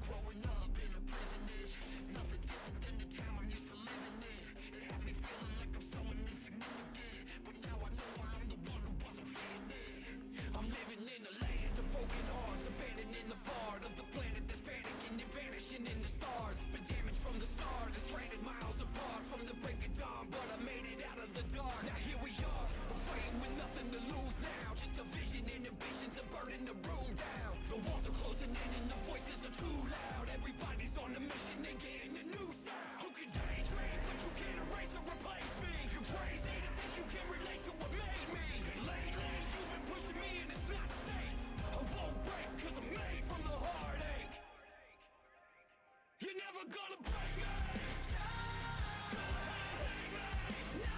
Growing up in a prison-ish, nothing different than the town I'm used to living in. It had me feeling like I'm so insignificant, but now I know I'm the one who wasn't fitting in. I'm living in a land of broken hearts, abandoned in the part of the planet that's panicking and vanishing in the stars. Been damaged from the start, and stranded miles apart from the break of dawn, but I made it out of the dark. Now here we are, we're fighting with nothing to lose now. Just a vision and ambition to burn the room down. The walls are closing in and the voices are too loud. Everybody's on a mission, they getting a new sound. You can daydream, but you can't erase or replace me. You're crazy to think you can relate to what made me. And lately, you've been pushing me and it's not safe. I won't break, cause I'm made from the heartache. You're never gonna break me. Go ahead, hate me. No,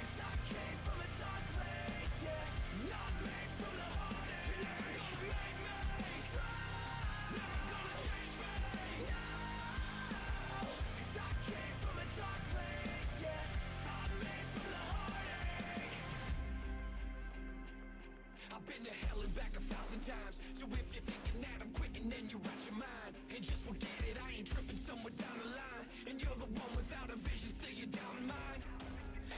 cause I came from a dark place, yeah. Not made from the heartache. You're never gonna make me cry. Never gonna change me. No, cause I came from a dark place, yeah. I'm made from the heartache. I've been to hell and back 1,000 times. So if you're thinking that I'm quitting, then you're out your mind. And just forget it, I ain't tripping somewhere down the line. And you're the one without a vision, still you're down in mine.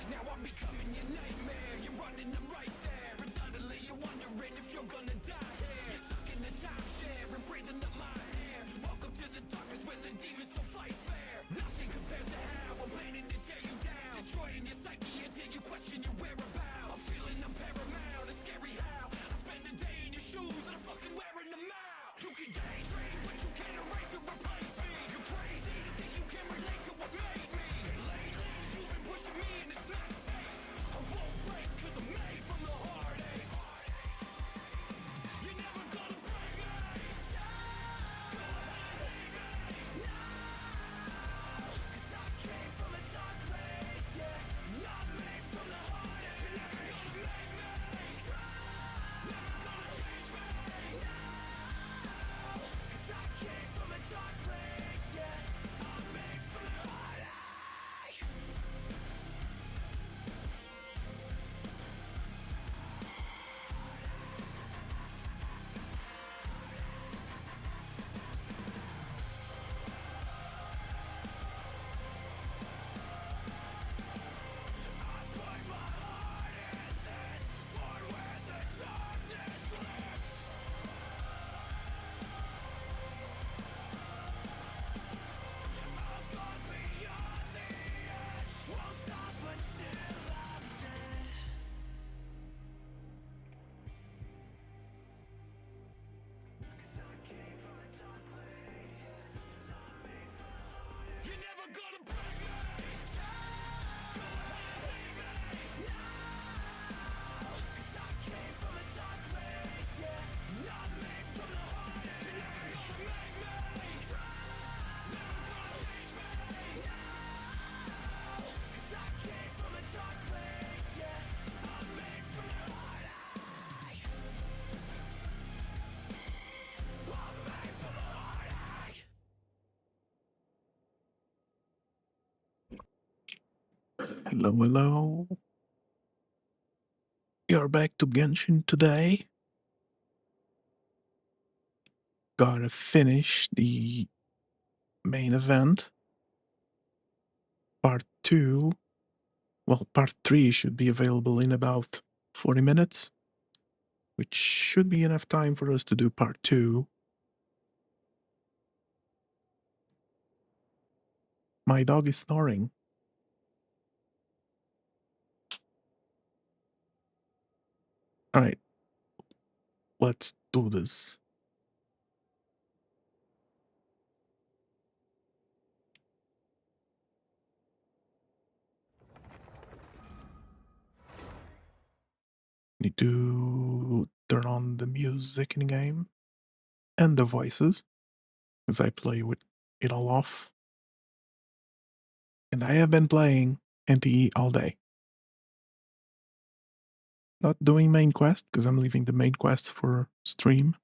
Now I'm becoming your nightmare. You're running, I'm right there. And suddenly you're wondering if you're gonna die here. You're stuck in the timeshare and breathing up my air. Welcome to the darkness where the demons don't fight fair. Nothing compares to how I'm planning to tear you down. Destroying your psyche until you question your whereabouts. I'm feeling I'm paramount, it's scary how I spend a day in your shoes and I'm fucking wearing them out. You can daydream, but you can't erase or replace me. You're crazy to think you can relate to what made me. And lately, you've been pushing me and it's not safe. I won't break cause I'm made from the heartache. You're never gonna break me. Go ahead, hate me. No, cause I came from a dark place, yeah. Not made from the heartache. You're never gonna make me cry. Never gonna change me. No, cause I came from a dark place, yeah. I'm made from the heartache. I put my heart in this, for where the darkness lives. I've gone beyond the edge, won't stop until I'm dead. Cause I came from a dark place, yeah. Not made from the heartache. You're never gonna break me. Go ahead, hate me. No, cause I came from a dark place, yeah. Not made from the heartache. You're never gonna make me cry. Never gonna change me. No, cause I came from a dark place, yeah. I'm made from the heartache. I'm made from the heartache. Hello, hello. You're back to Genshin today. Gotta finish the main event. Part 2. Well, part 3 should be available in about 40 minutes, which should be enough time for us to do part 2. My dog is snoring. Alright, let's do this. Need to turn on the music in the game and the voices as I play with it all off. And I have been playing NTE all day. Not doing main quest because I'm leaving the main quest for stream.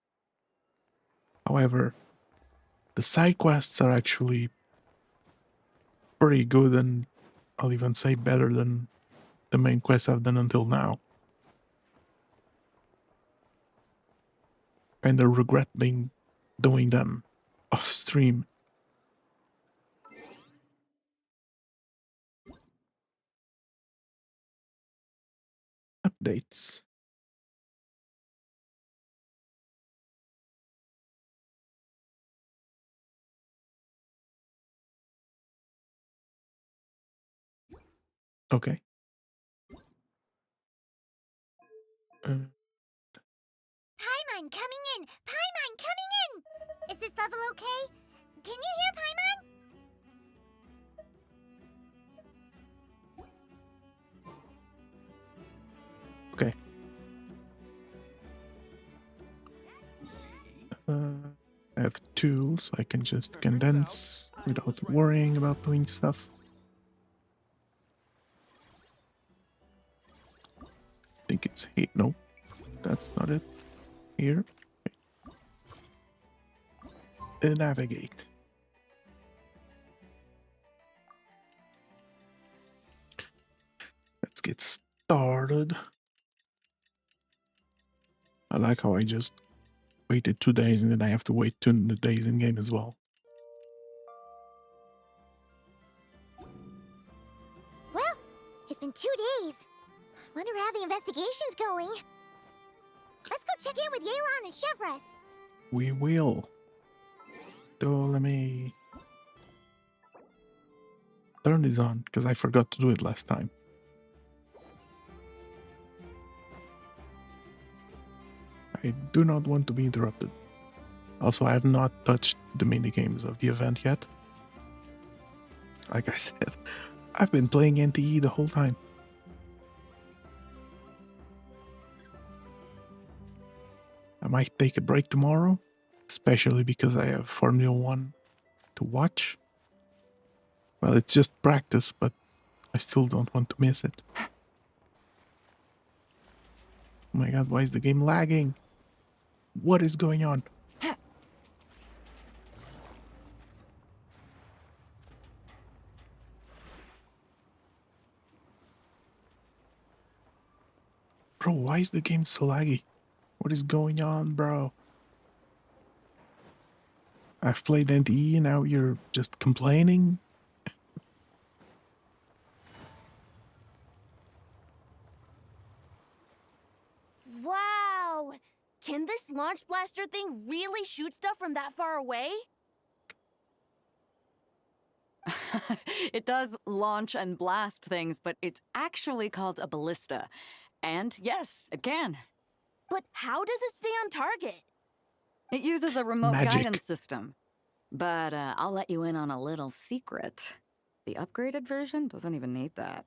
However, the side quests are actually pretty good, and I'll even say better than the main quests I've done until now. And I regret being doing them off stream. Updates. Okay. Paimon coming in! Paimon coming in! Is this level okay? Can you hear Paimon? Okay. I have two, so I can just condense without worrying about doing stuff. I think it's here. No, that's not it. Here. Okay. Navigate. Let's get started. I like how I just waited 2 days and then I have to wait 2 days in game as well. Well, it's been 2 days. Wonder how the investigation's going. Let's go check in with Yelan and Chevres. We will. So let me turn this on because I forgot to do it last time. I do not want to be interrupted. Also, I have not touched the minigames of the event yet. Like I said, I've been playing NTE the whole time. I might take a break tomorrow, especially because I have Formula 1 to watch. Well, it's just practice, but I still don't want to miss it. Oh my god, why is the game lagging? What is going on? Bro, why is the game so laggy? What is going on, bro? I've played NTE and now you're just complaining? Wow! Can this launch blaster thing really shoot stuff from that far away? It does launch and blast things, but it's actually called a ballista. And yes, it can. But how does it stay on target? It uses a remote Magic. guidance system. But I'll let you in on a little secret. The upgraded version doesn't even need that.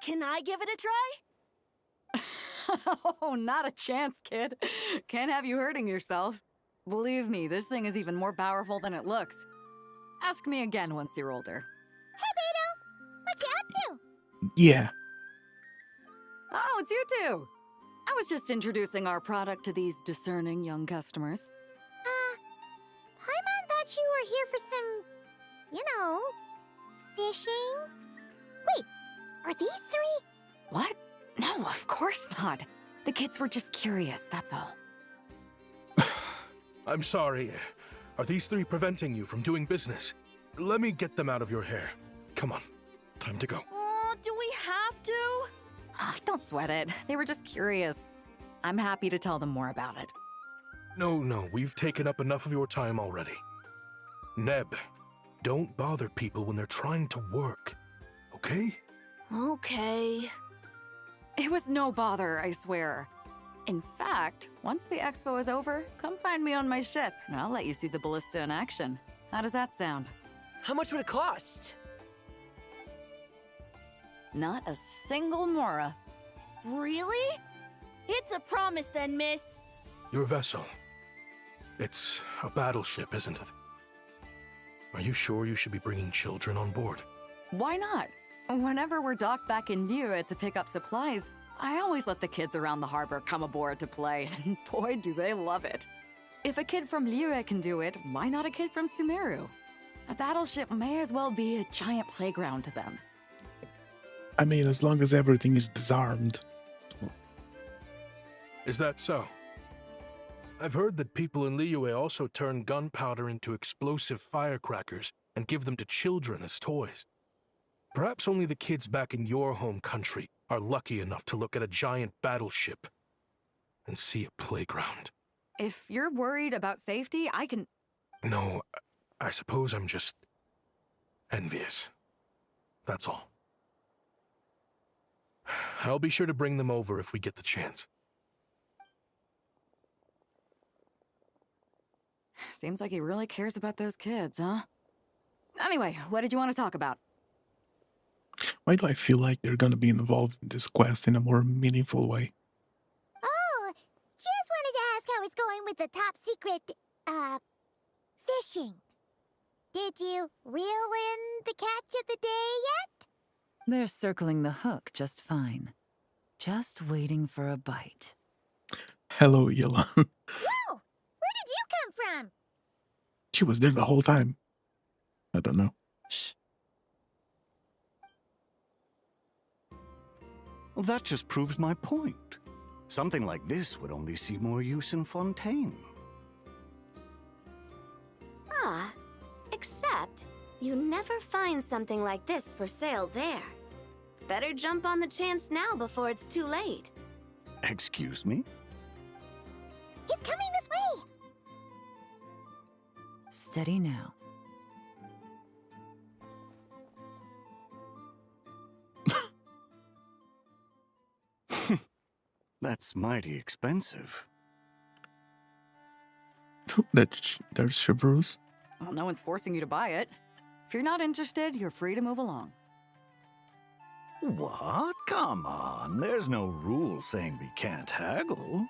Can I give it a try? Oh, not a chance, kid. Can't have you hurting yourself. Believe me, this thing is even more powerful than it looks. Ask me again once you're older. Hey, Beto! What you up to? Yeah. Oh, it's you two. I was just introducing our product to these discerning young customers. Paimon thought you were here for some, you know, fishing? Wait, are these three? What? No, of course not. The kids were just curious, that's all. I'm sorry. Are these three preventing you from doing business? Let me get them out of your hair. Come on. Time to go. Oh, do we have to? Ah, don't sweat it. They were just curious. I'm happy to tell them more about it. No, we've taken up enough of your time already. Neb, don't bother people when they're trying to work. Okay? Okay. It was no bother, I swear. In fact, once the expo is over, come find me on my ship, and I'll let you see the ballista in action. How does that sound? How much would it cost? Not a single mora. Really? It's a promise then, miss. Your vessel. It's a battleship, isn't it? Are you sure you should be bringing children on board? Why not? Whenever we're docked back in Liyue to pick up supplies, I always let the kids around the harbor come aboard to play, and boy, do they love it. If a kid from Liyue can do it, why not a kid from Sumeru? A battleship may as well be a giant playground to them. I mean, as long as everything is disarmed. Is that so? I've heard that people in Liyue also turn gunpowder into explosive firecrackers and give them to children as toys. Perhaps only the kids back in your home country are lucky enough to look at a giant battleship and see a playground. If you're worried about safety, I can... No, I suppose I'm just envious. That's all. I'll be sure to bring them over if we get the chance. Seems like he really cares about those kids, huh? Anyway, what did you want to talk about? Why do I feel like they're gonna be involved in this quest in a more meaningful way? Oh, just wanted to ask how it's going with the top secret, fishing. Did you reel in the catch of the day yet? They're circling the hook just fine. Just waiting for a bite. Hello, Yelan. Whoa! Where did you come from? She was there the whole time. I don't know. Shh. Well, that just proves my point. Something like this would only see more use in Fontaine. Ah, except you never find something like this for sale there. Better jump on the chance now before it's too late. Excuse me? He's coming this way! Steady now. That's mighty expensive. There's chivalrous. Well, no one's forcing you to buy it. If you're not interested, you're free to move along. What? Come on, there's no rule saying we can't haggle.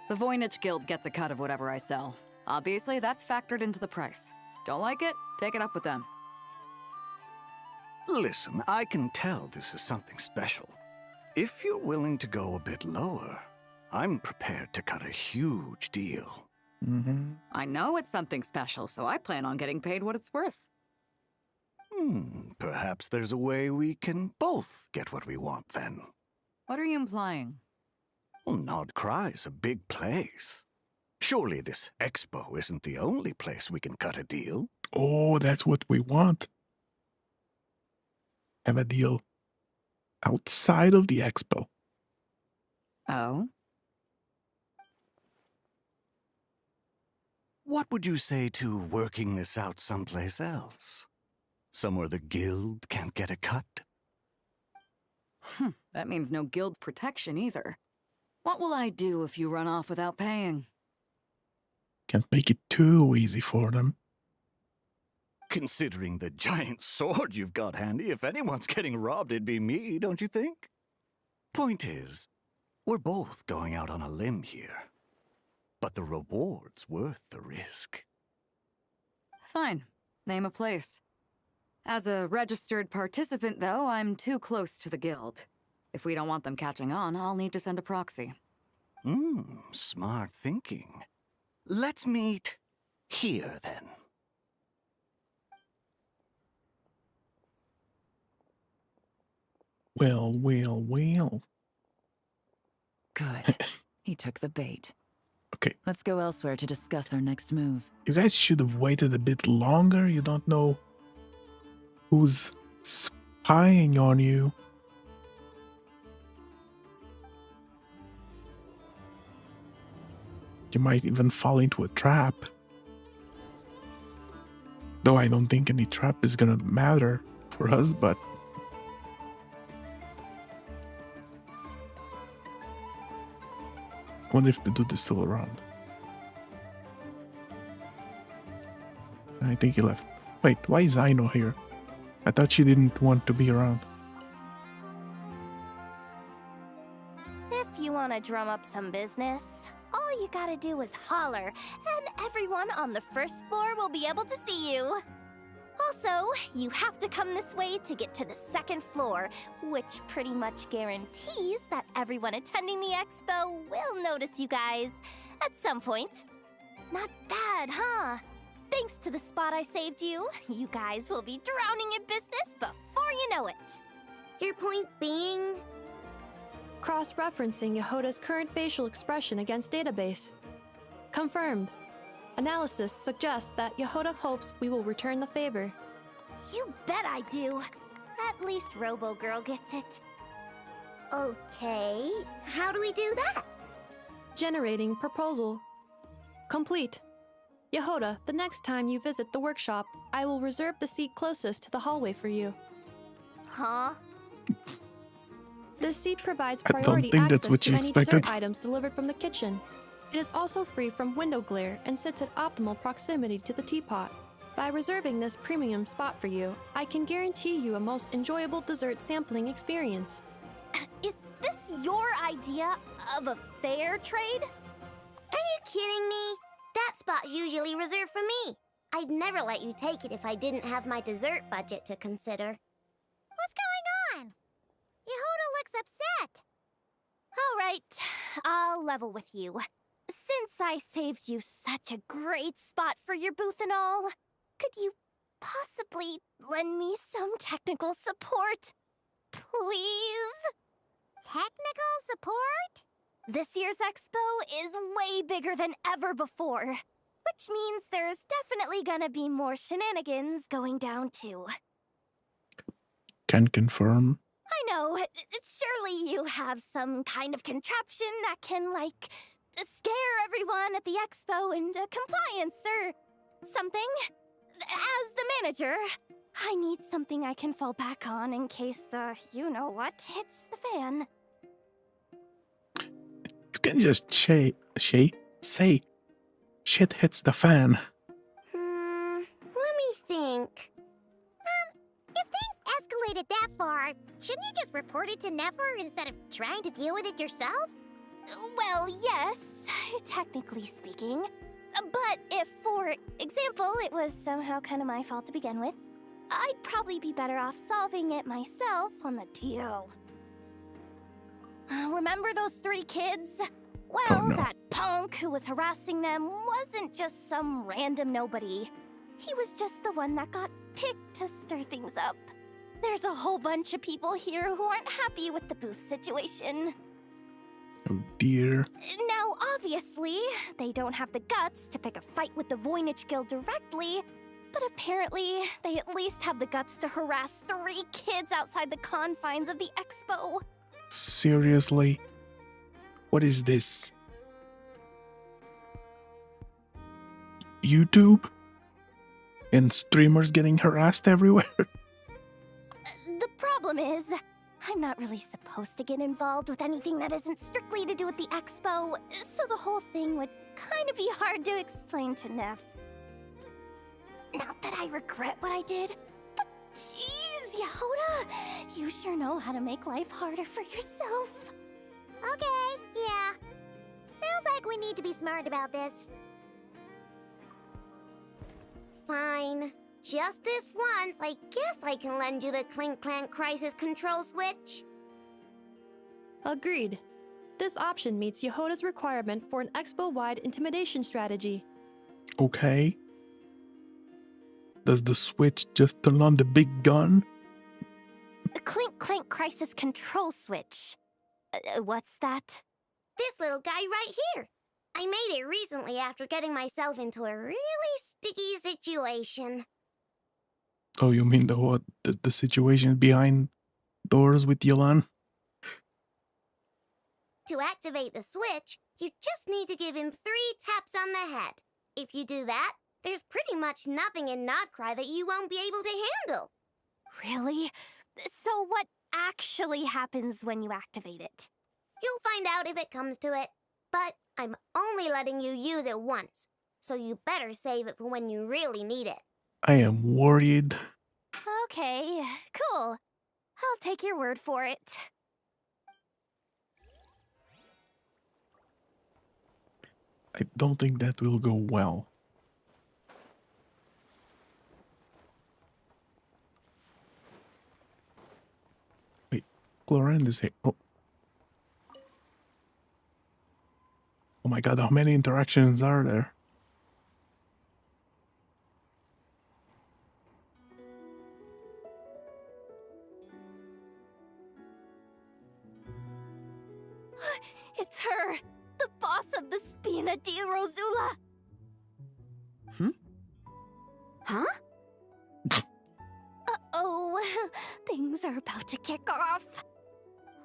The Voynich Guild gets a cut of whatever I sell. Obviously, that's factored into the price. Don't like it? Take it up with them. Listen, I can tell this is something special. If you're willing to go a bit lower, I'm prepared to cut a huge deal. I know it's something special, so I plan on getting paid what it's worth. Perhaps there's a way we can both get what we want then. What are you implying? Well, Nod Cry's a big place. Surely this expo isn't the only place we can cut a deal. Oh, that's what we want. Have a deal outside of the expo. Oh? What would you say to working this out someplace else? Somewhere the guild can't get a cut? That means no guild protection either. What will I do if you run off without paying? Can't make it too easy for them. Considering the giant sword you've got handy, if anyone's getting robbed, it'd be me, don't you think? Point is, we're both going out on a limb here. But the reward's worth the risk. Fine. Name a place. As a registered participant, though, I'm too close to the guild. If we don't want them catching on, I'll need to send a proxy. Smart thinking. Let's meet here, then. Well. Good. He took the bait. Okay. Let's go elsewhere to discuss our next move. You guys should have waited a bit longer. You don't know who's spying on you. You might even fall into a trap. Though I don't think any trap is gonna matter for us, but... I wonder if the dude is still around. I think he left. Wait, why is Aino here? I thought she didn't want to be around. If you want to drum up some business, all you gotta do is holler, and everyone on the first floor will be able to see you. Also, you have to come this way to get to the second floor, which pretty much guarantees that everyone attending the expo will notice you guys at some point. Not bad, huh? Thanks to the spot I saved you, you guys will be drowning in business before you know it. Your point being? Cross-referencing Yehoda's current facial expression against database. Confirmed. Analysis suggests that Yehoda hopes we will return the favor. You bet I do. At least Robo Girl gets it. Okay, how do we do that? Generating proposal. Complete. Yehoda, the next time you visit the workshop, I will reserve the seat closest to the hallway for you. Huh? This seat provides I don't priority think that's access what to you any expected. dessert items delivered from the kitchen. It is also free from window glare and sits at optimal proximity to the teapot. By reserving this premium spot for you, I can guarantee you a most enjoyable dessert sampling experience. Is this your idea of a fair trade? Are you kidding me? That spot's usually reserved for me. I'd never let you take it if I didn't have my dessert budget to consider. What's going on? Yehoda looks upset. All right, I'll level with you. Since I saved you such a great spot for your booth and all, could you possibly lend me some technical support? Please? Technical support? This year's expo is way bigger than ever before, which means there's definitely gonna be more shenanigans going down too. Can confirm. I know, surely you have some kind of contraption that can, like, scare everyone at the expo into compliance or something. As the manager, I need something I can fall back on in case the you-know-what hits the fan. You can just say shit hits the fan. Let me think. If things escalated that far, shouldn't you just report it to Nefer instead of trying to deal with it yourself? Well, yes, technically speaking. But if, for example, it was somehow kind of my fault to begin with, I'd probably be better off solving it myself on the DL. Remember those 3 kids? Well, Oh, no. that punk who was harassing them wasn't just some random nobody. He was just the one that got picked to stir things up. There's a whole bunch of people here who aren't happy with the booth situation. Oh dear. Now, obviously, they don't have the guts to pick a fight with the Voynich Guild directly, but apparently, they at least have the guts to harass 3 kids outside the confines of the expo. Seriously? What is this? YouTube? And streamers getting harassed everywhere? The problem is, I'm not really supposed to get involved with anything that isn't strictly to do with the expo, so the whole thing would kind of be hard to explain to Neff. Not that I regret what I did, but jeez, Yehoda, you sure know how to make life harder for yourself. Okay, yeah. Sounds like we need to be smart about this. Fine. Just this once, I guess I can lend you the Clink Clank Crisis Control Switch. Agreed. This option meets Yehoda's requirement for an expo-wide intimidation strategy. Okay. Does the switch just turn on the big gun? The Clink Clank Crisis Control Switch. What's that? This little guy right here. I made it recently after getting myself into a really sticky situation. Oh, you mean the situation behind doors with Yolan? To activate the switch, you just need to give him 3 taps on the head. If you do that, there's pretty much nothing in Nodcry that you won't be able to handle. Really? So what actually happens when you activate it? You'll find out if it comes to it, but I'm only letting you use it once, so you better save it for when you really need it. I am worried. Okay, cool. I'll take your word for it. I don't think that will go well. Wait, Chlorine is here. Oh. Oh my god, how many interactions are there? It's her! The boss of the Spina di Rosula. Huh? Uh-oh, things are about to kick off.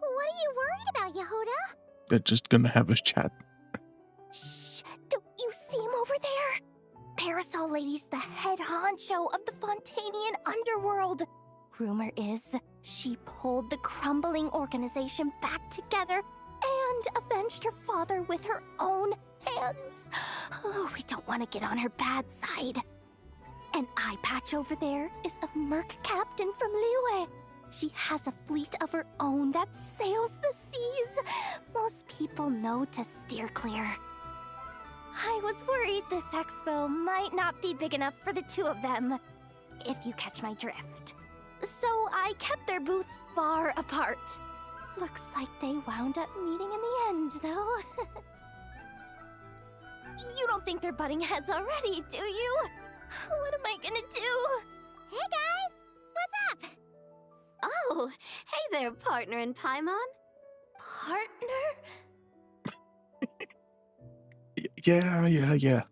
What are you worried about, Yehuda? They're just gonna have a chat. Shh! Don't you see him over there? Parasol Lady's the head honcho of the Fontanian underworld. Rumor is she pulled the crumbling organization back together and avenged her father with her own hands. Oh, we don't want to get on her bad side. An eye patch over there is a merc captain from Liyue. She has a fleet of her own that sails the seas. Most people know to steer clear. I was worried this expo might not be big enough for the two of them, if you catch my drift. So I kept their booths far apart. Looks like they wound up meeting in the end, though. You don't think they're butting heads already, do you? What am I gonna do? Hey guys, what's up? Oh, hey there, partner in Paimon. Partner? Yeah.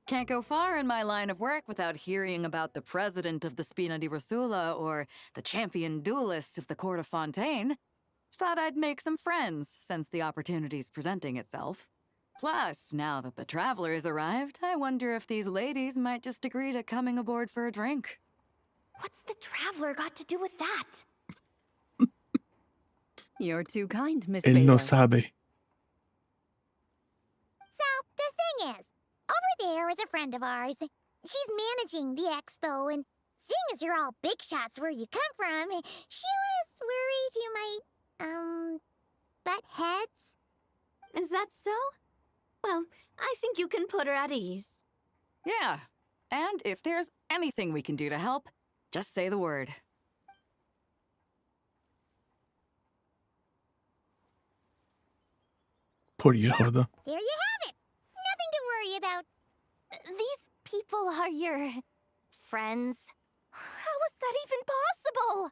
Can't go far in my line of work without hearing about the president of the Spina di Rosula or the champion duelist of the court of Fontaine. Thought I'd make some friends since the opportunity's presenting itself. Plus, now that the traveler's arrived, I wonder if these ladies might just agree to coming aboard for a drink. What's the traveler got to do with that? You're too kind, Miss Él no Baylor. sabe. So, the thing is, over there is a friend of ours. She's managing the expo, and seeing as you're all big shots where you come from, she was worried you might, butt heads. Is that so? Well, I think you can put her at ease. Yeah, and if there's anything we can do to help, just say the word. Poor Yehuda. There you have it. Nothing to worry about. These people are your friends. How is that even possible?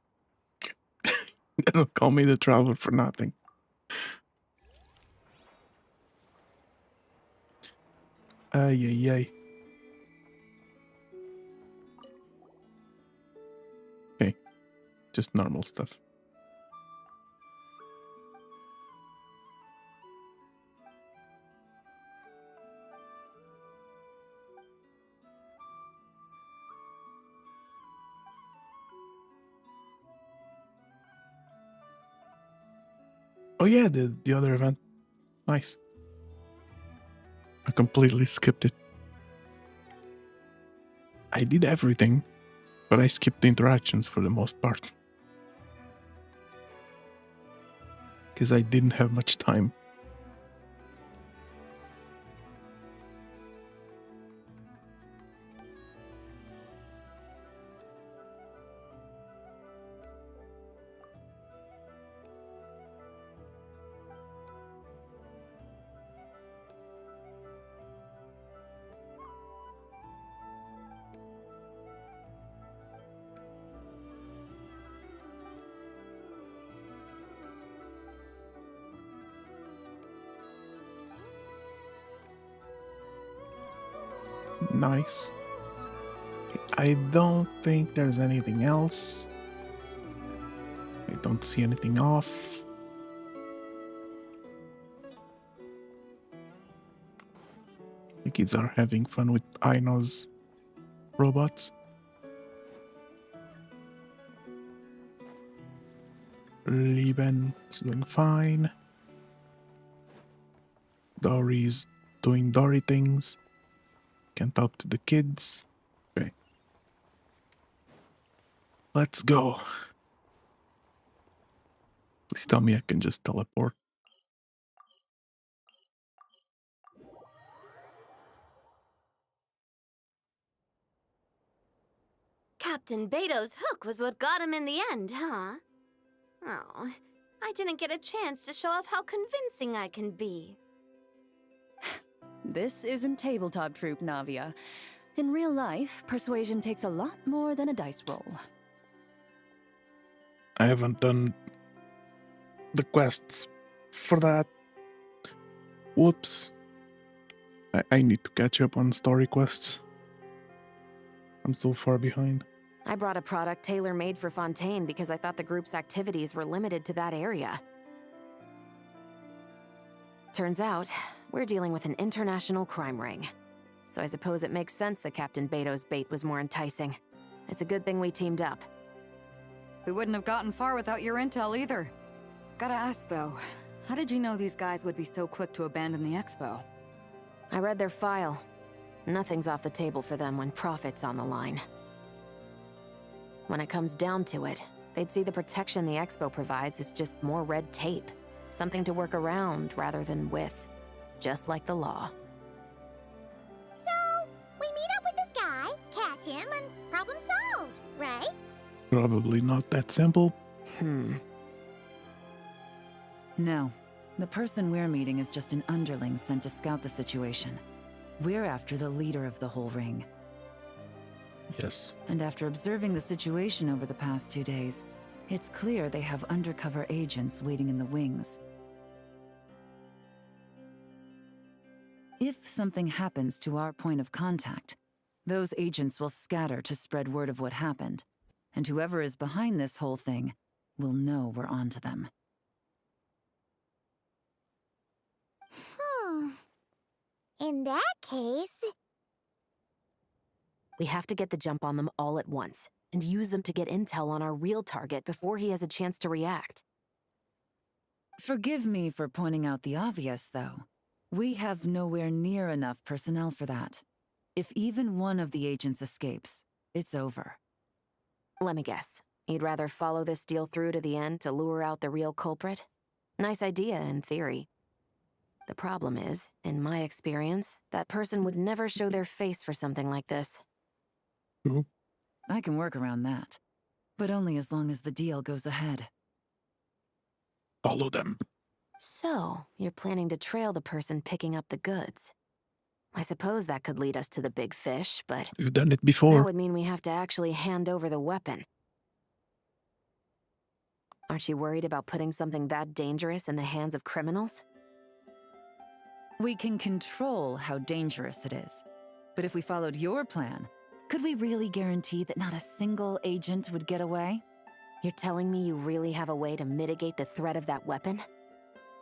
They don't call me the traveler for nothing. Ay. Okay, just normal stuff. Oh yeah, the other event. Nice. I completely skipped it. I did everything, but I skipped the interactions for the most part. Because I didn't have much time. Nice. I don't think there's anything else. I don't see anything off. The kids are having fun with Aino's robots. Lieben is doing fine. Dory's doing Dory things. Can't talk to the kids. Okay. Let's go. Please tell me I can just teleport. Captain Beto's hook was what got him in the end, huh? Oh, I didn't get a chance to show off how convincing I can be. This isn't tabletop troop, Navia. In real life, persuasion takes a lot more than a dice roll. I haven't done the quests for that. Whoops. I need to catch up on story quests. I'm so far behind. I brought a product tailor-made for Fontaine because I thought the group's activities were limited to that area. Turns out, we're dealing with an international crime ring. So I suppose it makes sense that Captain Beto's bait was more enticing. It's a good thing we teamed up. We wouldn't have gotten far without your intel either. Gotta ask though, how did you know these guys would be so quick to abandon the expo? I read their file. Nothing's off the table for them when profit's on the line. When it comes down to it, they'd see the protection the expo provides as just more red tape. Something to work around rather than with. Just like the law. So, we meet up with this guy, catch him, and problem solved, right? Probably not that simple. No. The person we're meeting is just an underling sent to scout the situation. We're after the leader of the whole ring. Yes. And after observing the situation over the past 2 days, it's clear they have undercover agents waiting in the wings. If something happens to our point of contact, those agents will scatter to spread word of what happened, and whoever is behind this whole thing will know we're onto them. In that case... We have to get the jump on them all at once, and use them to get intel on our real target before he has a chance to react. Forgive me for pointing out the obvious, though. We have nowhere near enough personnel for that. If even one of the agents escapes, it's over. Let me guess. You'd rather follow this deal through to the end to lure out the real culprit? Nice idea, in theory. The problem is, in my experience, that person would never show their face for something like this. True. I can work around that. But only as long as the deal goes ahead. Follow them. So, you're planning to trail the person picking up the goods. I suppose that could lead us to the big fish, but... We've done it that before. would mean we have to actually hand over the weapon. Aren't you worried about putting something that dangerous in the hands of criminals? We can control how dangerous it is. But if we followed your plan, could we really guarantee that not a single agent would get away? You're telling me you really have a way to mitigate the threat of that weapon?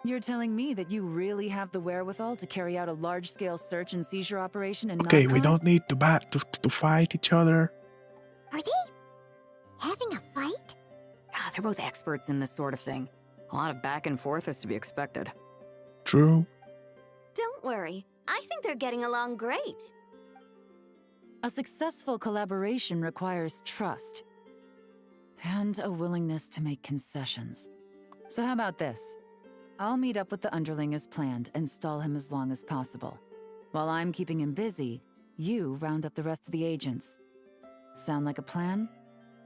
You're telling me that you really have the wherewithal to carry out a large-scale search and seizure operation in Okay, we Malkai? don't need to fight each other. Are they having a fight? They're both experts in this sort of thing. A lot of back and forth is to be expected. True. Don't worry. I think they're getting along great. A successful collaboration requires trust. And a willingness to make concessions. So how about this? I'll meet up with the underling as planned and stall him as long as possible. While I'm keeping him busy, you round up the rest of the agents. Sound like a plan?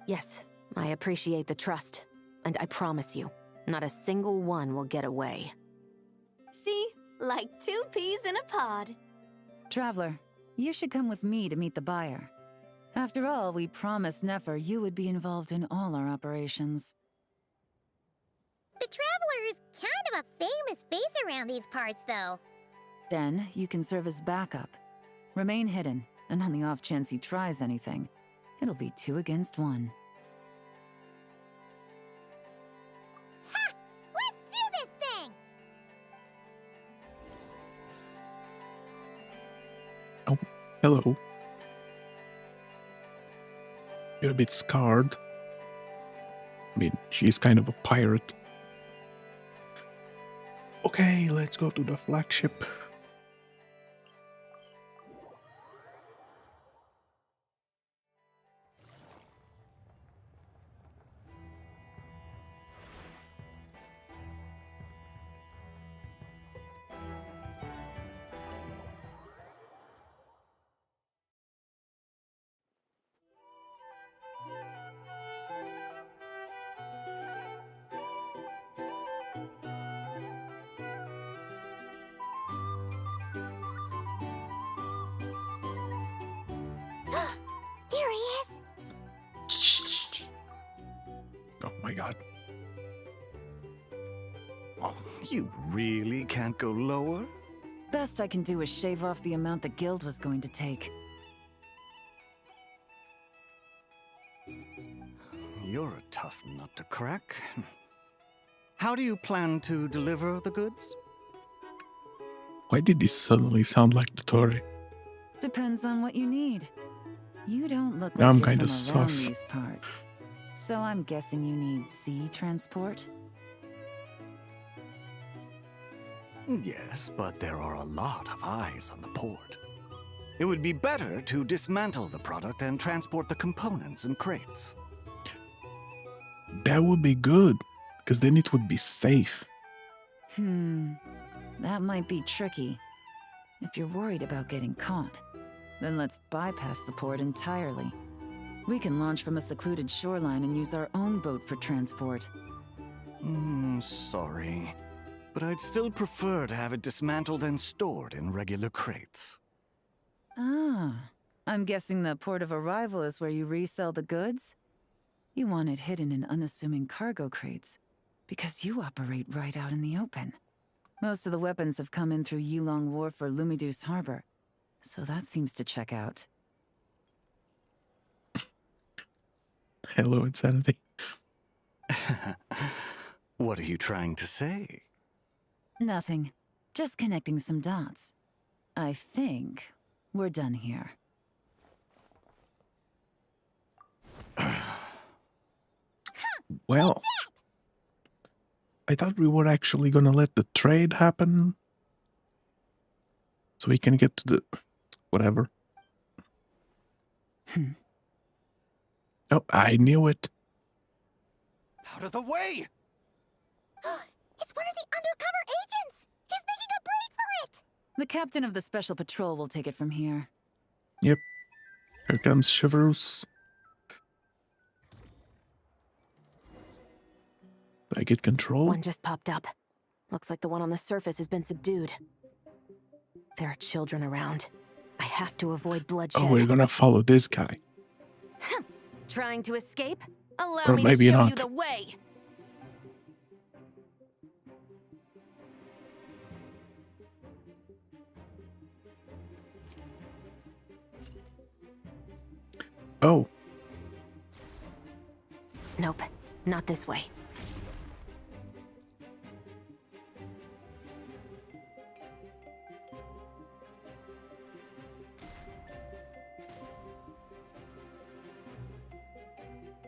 Yes, I appreciate the trust. And I promise you, not a single one will get away. See? Like 2 peas in a pod. Traveler, you should come with me to meet the buyer. After all, we promised Nefer you would be involved in all our operations. The Traveler is kind of a famous face around these parts, though. Then you can serve as backup. Remain hidden, and on the off chance he tries anything, it'll be 2 against 1. Ha! Let's do this thing! Oh, hello. You're a bit scarred. I mean, she's kind of a pirate. Okay, let's go to the flagship. There he is! Oh my god. Oh, you really can't go lower? best I can do is shave off the amount the guild was going to take. You're a tough nut to crack. How do you plan to deliver the goods? Why did this suddenly sound like the Tory? Depends on what you need. You don't look Now like I'm you're kinda from around sus. these parts. So I'm guessing you need sea transport? Yes, but there are a lot of eyes on the port. It would be better to dismantle the product and transport the components in crates. That would be good, because then it would be safe. That might be tricky. If you're worried about getting caught, then let's bypass the port entirely. We can launch from a secluded shoreline and use our own boat for transport. Sorry. But I'd still prefer to have it dismantled and stored in regular crates. Ah, I'm guessing the port of arrival is where you resell the goods? You want it hidden in unassuming cargo crates, because you operate right out in the open. Most of the weapons have come in through Yilong Wharf or Lumiduce Harbor, so that seems to check out. Hello, Insanity. What are you trying to say? Nothing. Just connecting some dots. I think we're done here. Well, I thought we were actually gonna let the trade happen. So we can get to the... whatever. Oh, I knew it. Out of the way! It's one of the undercover agents! He's making a break for it! The captain of the special patrol will take it from here. Yep. Here comes Chivalrous. I get control? One just popped up. Looks like the one on the surface has been subdued. There are children around. I have to avoid bloodshed. Oh, we're gonna follow this guy. Trying to escape? Allow Or me maybe to show you not. the way. Oh, Nope, not this way.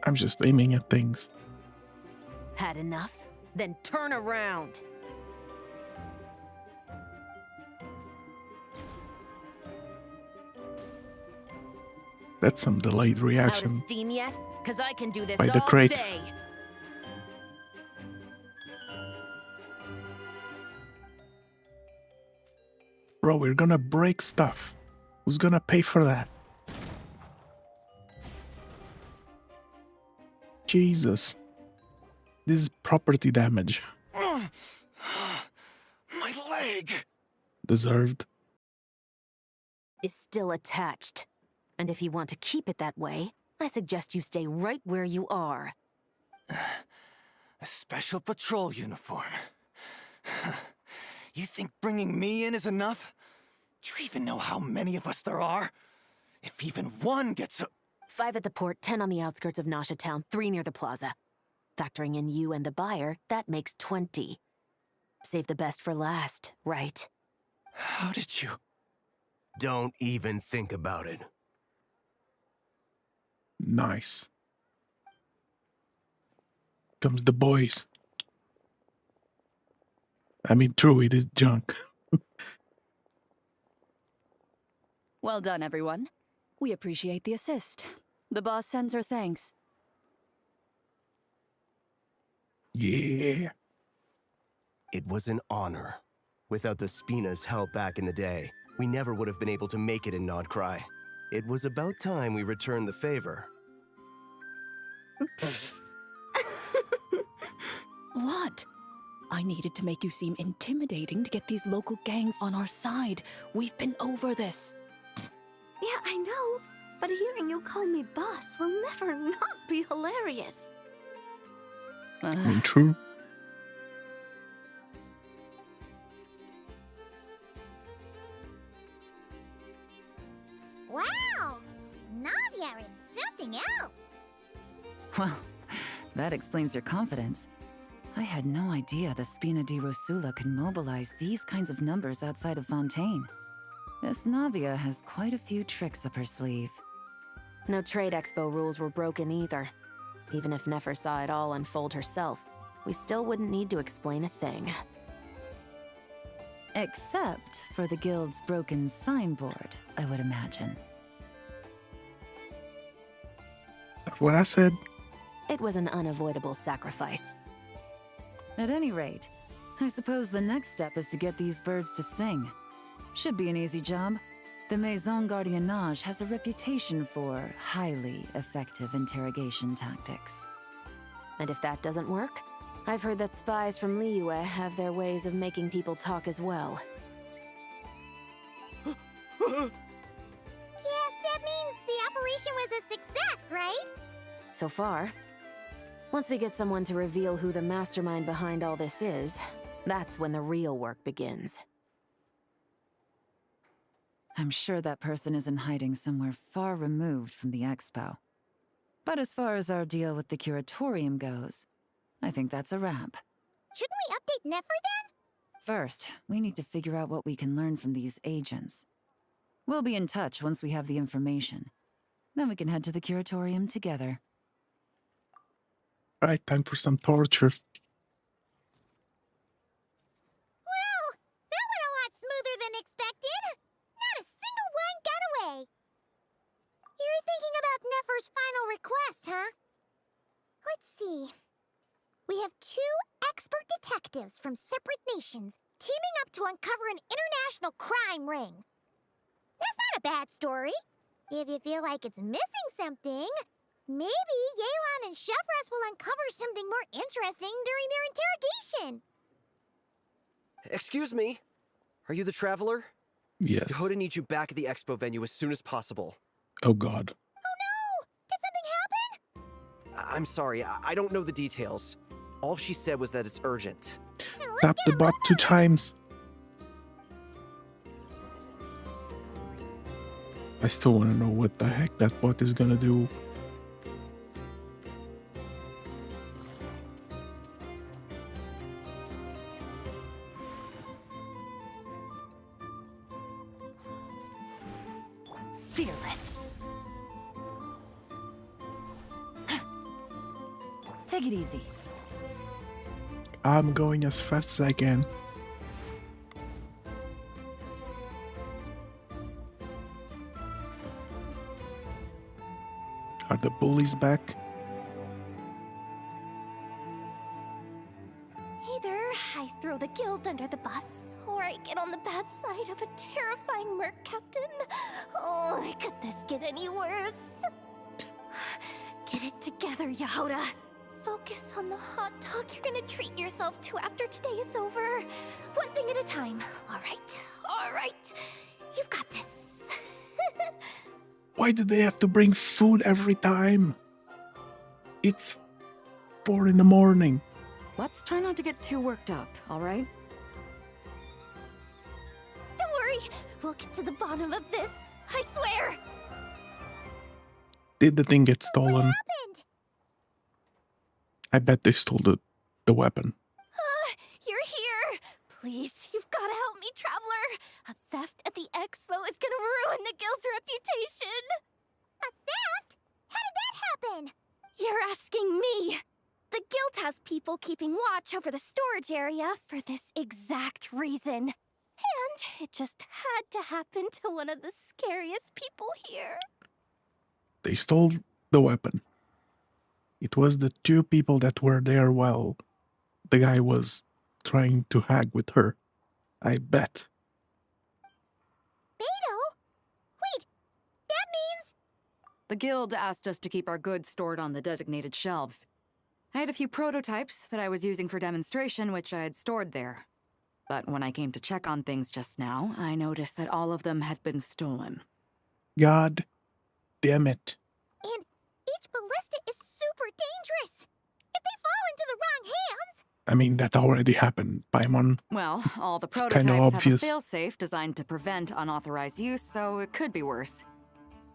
I'm just aiming at things. Had enough? Then turn around. That's some delayed Out of reaction. steam yet? Cause I can do this By the all crate. day. Bro, we're gonna break stuff. Who's gonna pay for that? Jesus. This is property damage. My leg! Deserved. Is still attached. And if you want to keep it that way, I suggest you stay right where you are. A special patrol uniform. You think bringing me in is enough? Do you even know how many of us there are? If even one gets a... 5 at the port, 10 on the outskirts of Nasha Town, 3 near the plaza. Factoring in you and the buyer, that makes 20. Save the best for last, right? How did you... Don't even think about it. Nice. Comes the boys. I mean, true, it is junk. Well done, everyone. We appreciate the assist. The boss sends her thanks. Yeah. It was an honor. Without the Spina's help back in the day, we never would have been able to make it in Nodcry. It was about time we returned the favor. What? I needed to make you seem intimidating to get these local gangs on our side. We've been over this. Yeah, I know. But hearing you call me boss will never not be hilarious. I mean, true. Wow! Navia is something else! Well, that explains your confidence. I had no idea the Spina di Rosula could mobilize these kinds of numbers outside of Fontaine. This Navia has quite a few tricks up her sleeve. No trade expo rules were broken either. Even if Nefer saw it all unfold herself, we still wouldn't need to explain a thing. Except for the guild's broken signboard, I would imagine. That's what I said. It was an unavoidable sacrifice. At any rate, I suppose the next step is to get these birds to sing. Should be an easy job. The Maison Gardiennage has a reputation for highly effective interrogation tactics. And if that doesn't work, I've heard that spies from Liyue have their ways of making people talk as well. Yes, that means the operation was a success, right? So far. Once we get someone to reveal who the mastermind behind all this is, that's when the real work begins. I'm sure that person is in hiding somewhere far removed from the expo. But as far as our deal with the curatorium goes, I think that's a wrap. Shouldn't we update Nefer then? First, we need to figure out what we can learn from these agents. We'll be in touch once we have the information. Then we can head to the curatorium together. Alright, time for some torture. Well, that went a lot smoother than expected. Not a single one got away. You're thinking about Nefer's final request, huh? Let's see. We have 2 expert detectives from separate nations teaming up to uncover an international crime ring. That's not a bad story. If you feel like it's missing something, maybe Yelan and Chevres will uncover something more interesting during their interrogation. Excuse me? Are you the traveler? Yes. Yehuda needs you back at the expo venue as soon as possible. Oh god. Oh no! Did something happen? I'm sorry, I don't know the details. All she said was that it's urgent. Tap the bot 2 times. I still want to know what the heck that bot is gonna do. Fearless. Take it easy. I'm going as fast as I can. Are the bullies back? Either I throw the guild under the bus, or I get on the bad side of a terrifying merc captain. Oh, could this get any worse? Get it together, Yehuda. Focus on the hot dog you're gonna treat yourself to after today is over. One thing at a time. All right. You've got this. Why do they have to bring food every time? It's 4 in the morning. Let's try not to get too worked up, all right? Don't worry, we'll get to the bottom of this. I swear. Did the thing get stolen? What happened? I bet they stole the weapon. You're here. Please, you've got to help me, traveler. A theft at the expo is gonna ruin the guild's reputation. A theft? How did that happen? You're asking me. The guild has people keeping watch over the storage area for this exact reason. And it just had to happen to one of the scariest people here. They stole the weapon. It was the 2 people that were there while the guy was trying to hag with her. I bet. Beto? Wait, that means... The guild asked us to keep our goods stored on the designated shelves. I had a few prototypes that I was using for demonstration, which I had stored there. But when I came to check on things just now, I noticed that all of them had been stolen. God damn it. And each ballista is super dangerous. If they fall into the wrong hands... I mean, that already happened. Paimon. Well, all the It's prototypes kinda have a obvious. failsafe designed to prevent unauthorized use, so it could be worse.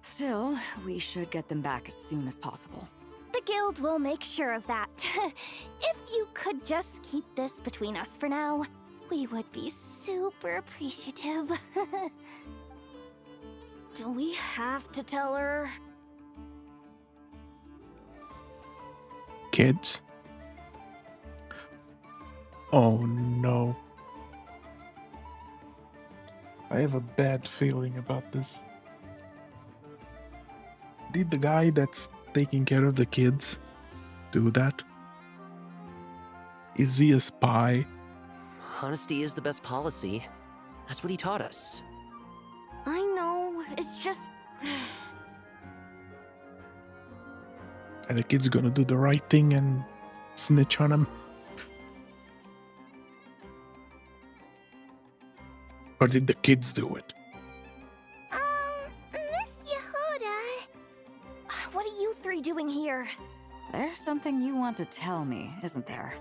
Still, we should get them back as soon as possible. The guild will make sure of that. If you could just keep this between us for now, we would be super appreciative. Do we have to tell her? Kids? Oh no. I have a bad feeling about this. Did the guy that's taking care of the kids do that? Is he a spy? Honesty is the best policy. That's what he taught us. I know, it's just... Are the kids gonna do the right thing and snitch on him? Or did the kids do it? Miss Yehuda. What are you three doing here? There's something you want to tell me, isn't there?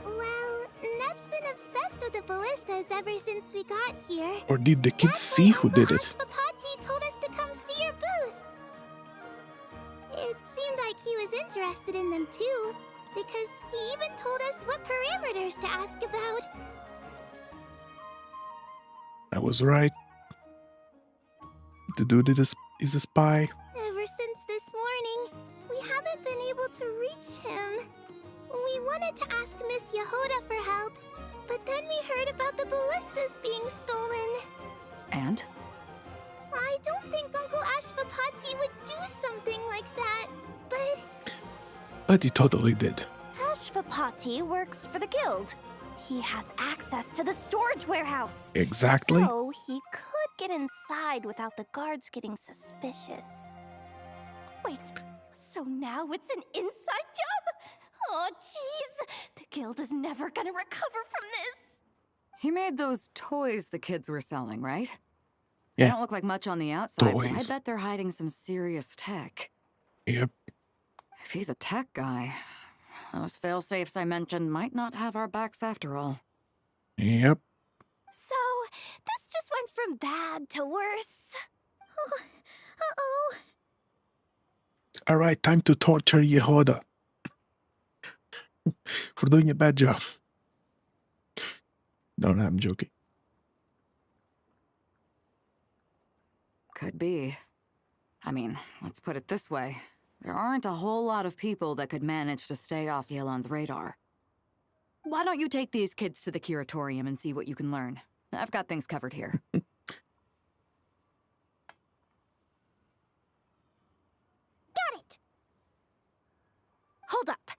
Well, Neb's been obsessed with the ballistas ever since we got here. Or did the kids see who did it? Papati told us to come see your booth. It seemed like he was interested in them too, because he even told us what parameters to ask about. I was right. The dude is a spy. Ever since this morning, we haven't been able to reach him. We wanted to ask Miss Yehuda for help, but then we heard about the ballistas being stolen. And? I don't think Uncle Ashvapati would do something like that, But he totally did. Ashvapati works for the guild. He has access to the storage warehouse. Exactly. So he could get inside without the guards getting suspicious. Wait, so now it's an inside job? Oh, jeez. The guild is never gonna recover from this. He made those toys the kids were selling, right? Yeah. They don't look like much on the outside, but I Toys. bet they're hiding some serious tech. Yep. If he's a tech guy, those fail-safes I mentioned might not have our backs after all. Yep. So, this just went from bad to worse. Uh-oh. Alright, time to torture Yehuda. For doing a bad job. No, I'm joking. Could be. I mean, let's put it this way. There aren't a whole lot of people that could manage to stay off Yelan's radar. Why don't you take these kids to the curatorium and see what you can learn? I've got things covered here. Got it! Hold up.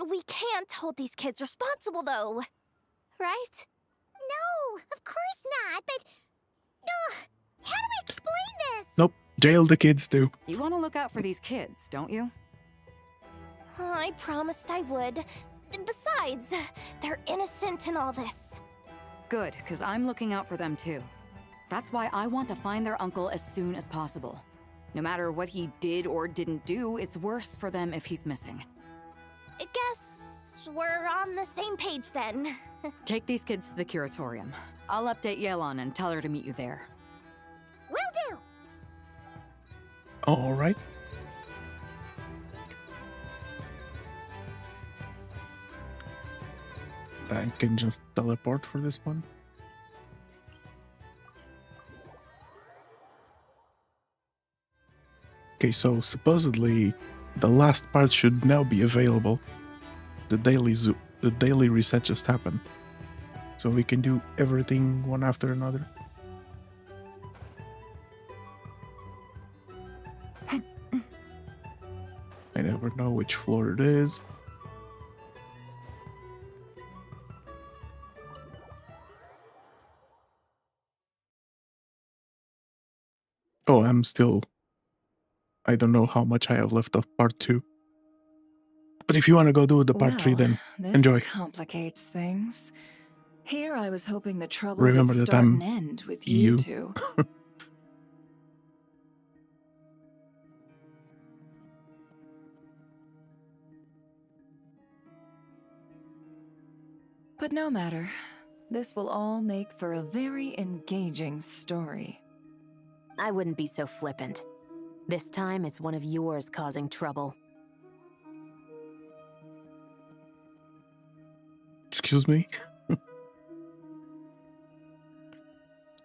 We can't hold these kids responsible, though. Right? No, of course not, but... how do we explain this? Nope. Jail the kids too. You want to look out for these kids, don't you? I promised I would. Besides, they're innocent in all this. Good, because I'm looking out for them too. That's why I want to find their uncle as soon as possible. No matter what he did or didn't do, it's worse for them if he's missing. I guess we're on the same page then. Take these kids to the curatorium. I'll update Yelan and tell her to meet you there. Will do! Alright. I can just teleport for this one. Okay, so supposedly the last part should now be available. The daily reset just happened. So we can do everything one after another. I never know which floor it is. Oh, I don't know how much I have left of part 2. But if you want to go do the part 3, then this enjoy. complicates things. Here I was hoping the trouble Remember would that start I'm and end with you two. But no matter. This will all make for a very engaging story. I wouldn't be so flippant. This time, it's one of yours causing trouble. Excuse me?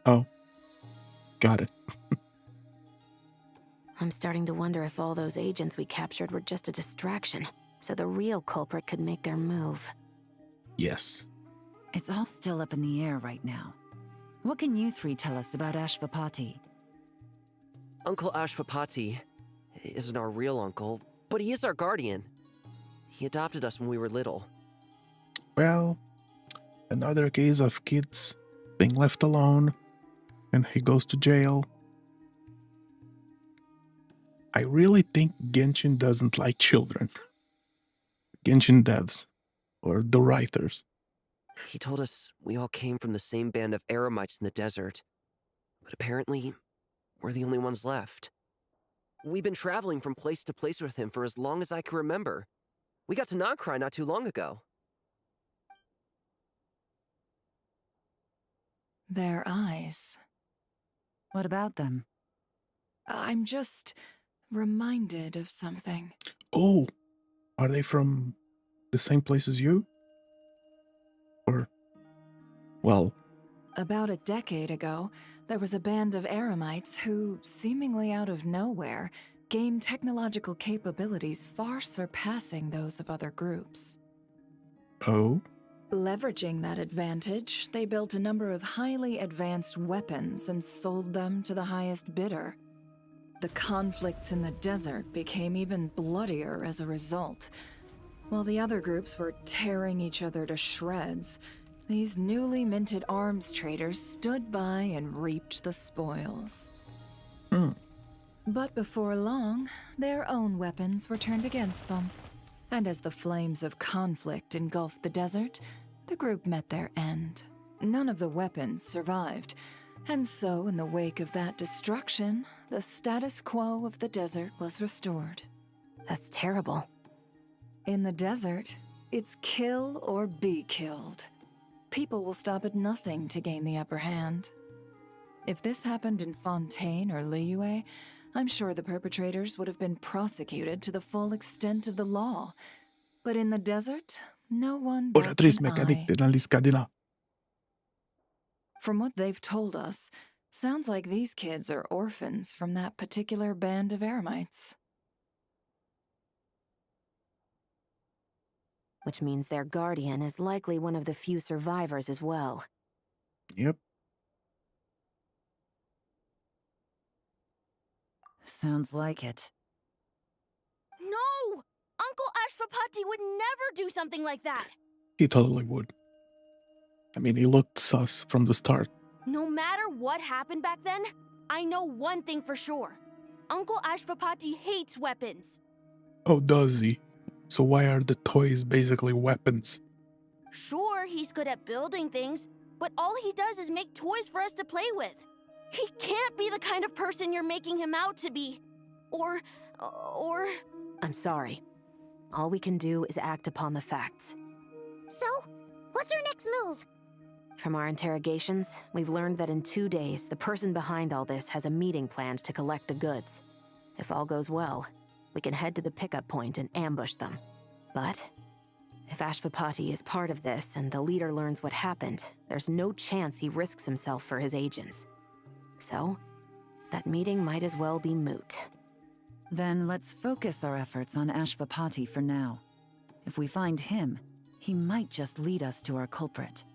Oh. Got it. I'm starting to wonder if all those agents we captured were just a distraction, so the real culprit could make their move. Yes. It's all still up in the air right now. What can you three tell us about Ashvapati? Uncle Ashvapati isn't our real uncle, but he is our guardian. He adopted us when we were little. Well, another case of kids being left alone, and he goes to jail. I really think Genshin doesn't like children. Genshin devs, or the writers. He told us we all came from the same band of eremites in the desert, but apparently, we're the only ones left. We've been traveling from place to place with him for as long as I can remember. We got to Nagcry not too long ago. Their eyes. What about them? I'm just reminded of something. Oh, are they from the same place as you? Or, well... About a decade ago, there was a band of eremites who, seemingly out of nowhere, gained technological capabilities far surpassing those of other groups. Oh? Leveraging that advantage, they built a number of highly advanced weapons and sold them to the highest bidder. The conflicts in the desert became even bloodier as a result. While the other groups were tearing each other to shreds, these newly minted arms traders stood by and reaped the spoils. But before long, their own weapons were turned against them. And as the flames of conflict engulfed the desert, the group met their end. None of the weapons survived, and so in the wake of that destruction, the status quo of the desert was restored. That's terrible. In the desert, it's kill or be killed. People will stop at nothing to gain the upper hand. If this happened in Fontaine or Liyue, I'm sure the perpetrators would have been prosecuted to the full extent of the law. But in the desert, no one bats Oratriz an mecánic eye. de la Liscadena. From what they've told us, sounds like these kids are orphans from that particular band of eremites. Which means their guardian is likely one of the few survivors as well. Yep. Sounds like it. No! Uncle Ashvapati would never do something like that! He totally would. I mean, he looked sus from the start. No matter what happened back then, I know one thing for sure. Uncle Ashvapati hates weapons. Oh, does he? So why are the toys basically weapons? Sure, he's good at building things, but all he does is make toys for us to play with. He can't be the kind of person you're making him out to be. Or... I'm sorry. All we can do is act upon the facts. So, what's our next move? From our interrogations, we've learned that in 2 days, the person behind all this has a meeting planned to collect the goods. If all goes well, we can head to the pickup point and ambush them. But if Ashvapati is part of this and the leader learns what happened, there's no chance he risks himself for his agents. So, that meeting might as well be moot. Then let's focus our efforts on Ashvapati for now. If we find him, he might just lead us to our culprit.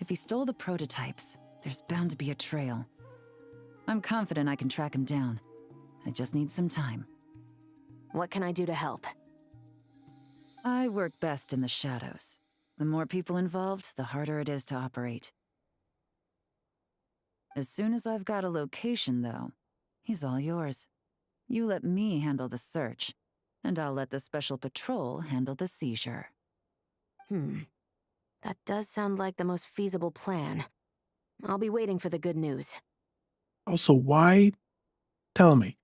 If he stole the prototypes, there's bound to be a trail. I'm confident I can track him down. I just need some time. What can I do to help? I work best in the shadows. The more people involved, the harder it is to operate. As soon as I've got a location, though, he's all yours. You let me handle the search, and I'll let the Special Patrol handle the seizure. That does sound like the most feasible plan. I'll be waiting for the good news. Also, why? Tell me.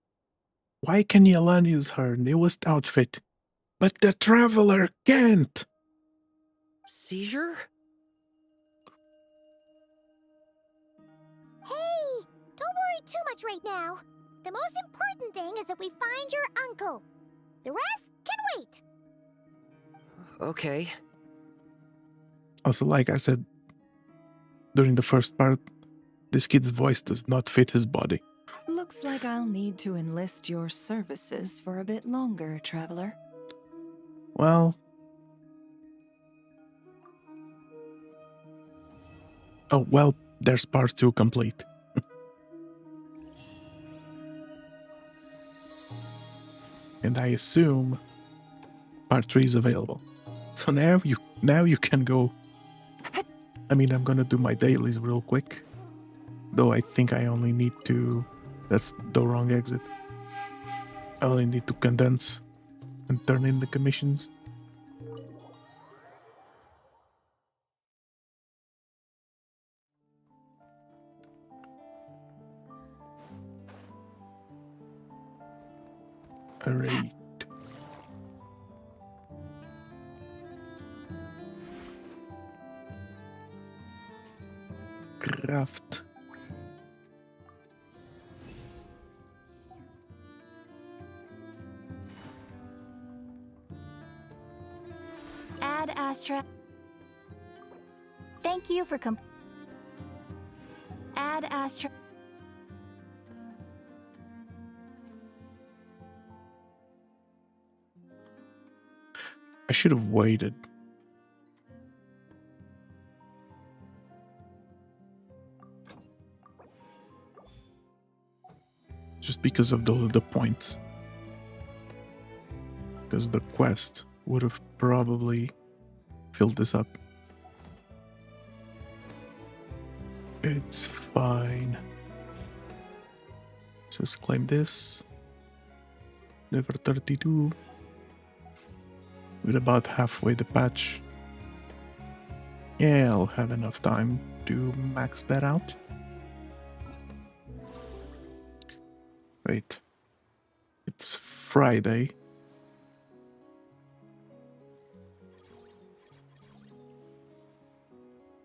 Why can Yelan use her newest outfit, but the Traveler can't? Seizure? Hey, don't worry too much right now. The most important thing is that we find your uncle. The rest can wait. Okay. Also, like I said during the first part, this kid's voice does not fit his body. Looks like I'll need to enlist your services for a bit longer, traveler. Well... Oh, well, there's part 2 complete. And I assume part 3 is available. So now you can go. I mean, I'm gonna do my dailies real quick. Though I think I only need to... That's the wrong exit. I only need to condense and turn in the commissions. Alright. Craft. Add Astra. Thank you for Add Astra. I should have waited. Just because of the points. Because the quest would have probably filled this up. It's fine. Just claim this. Level 32. With about halfway the patch. Yeah, I'll have enough time to max that out. Wait. It's Friday.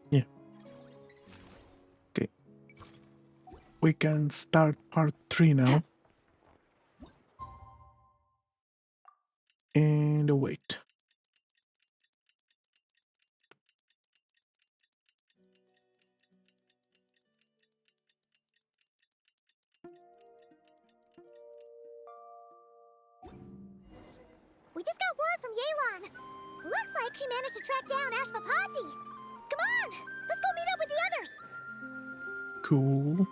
Yeah. Okay. We can start part 3 now. And wait. We just got word from Yelan. Looks like she managed to track down Ashvapati. Come on, let's go meet up with the others. Cool.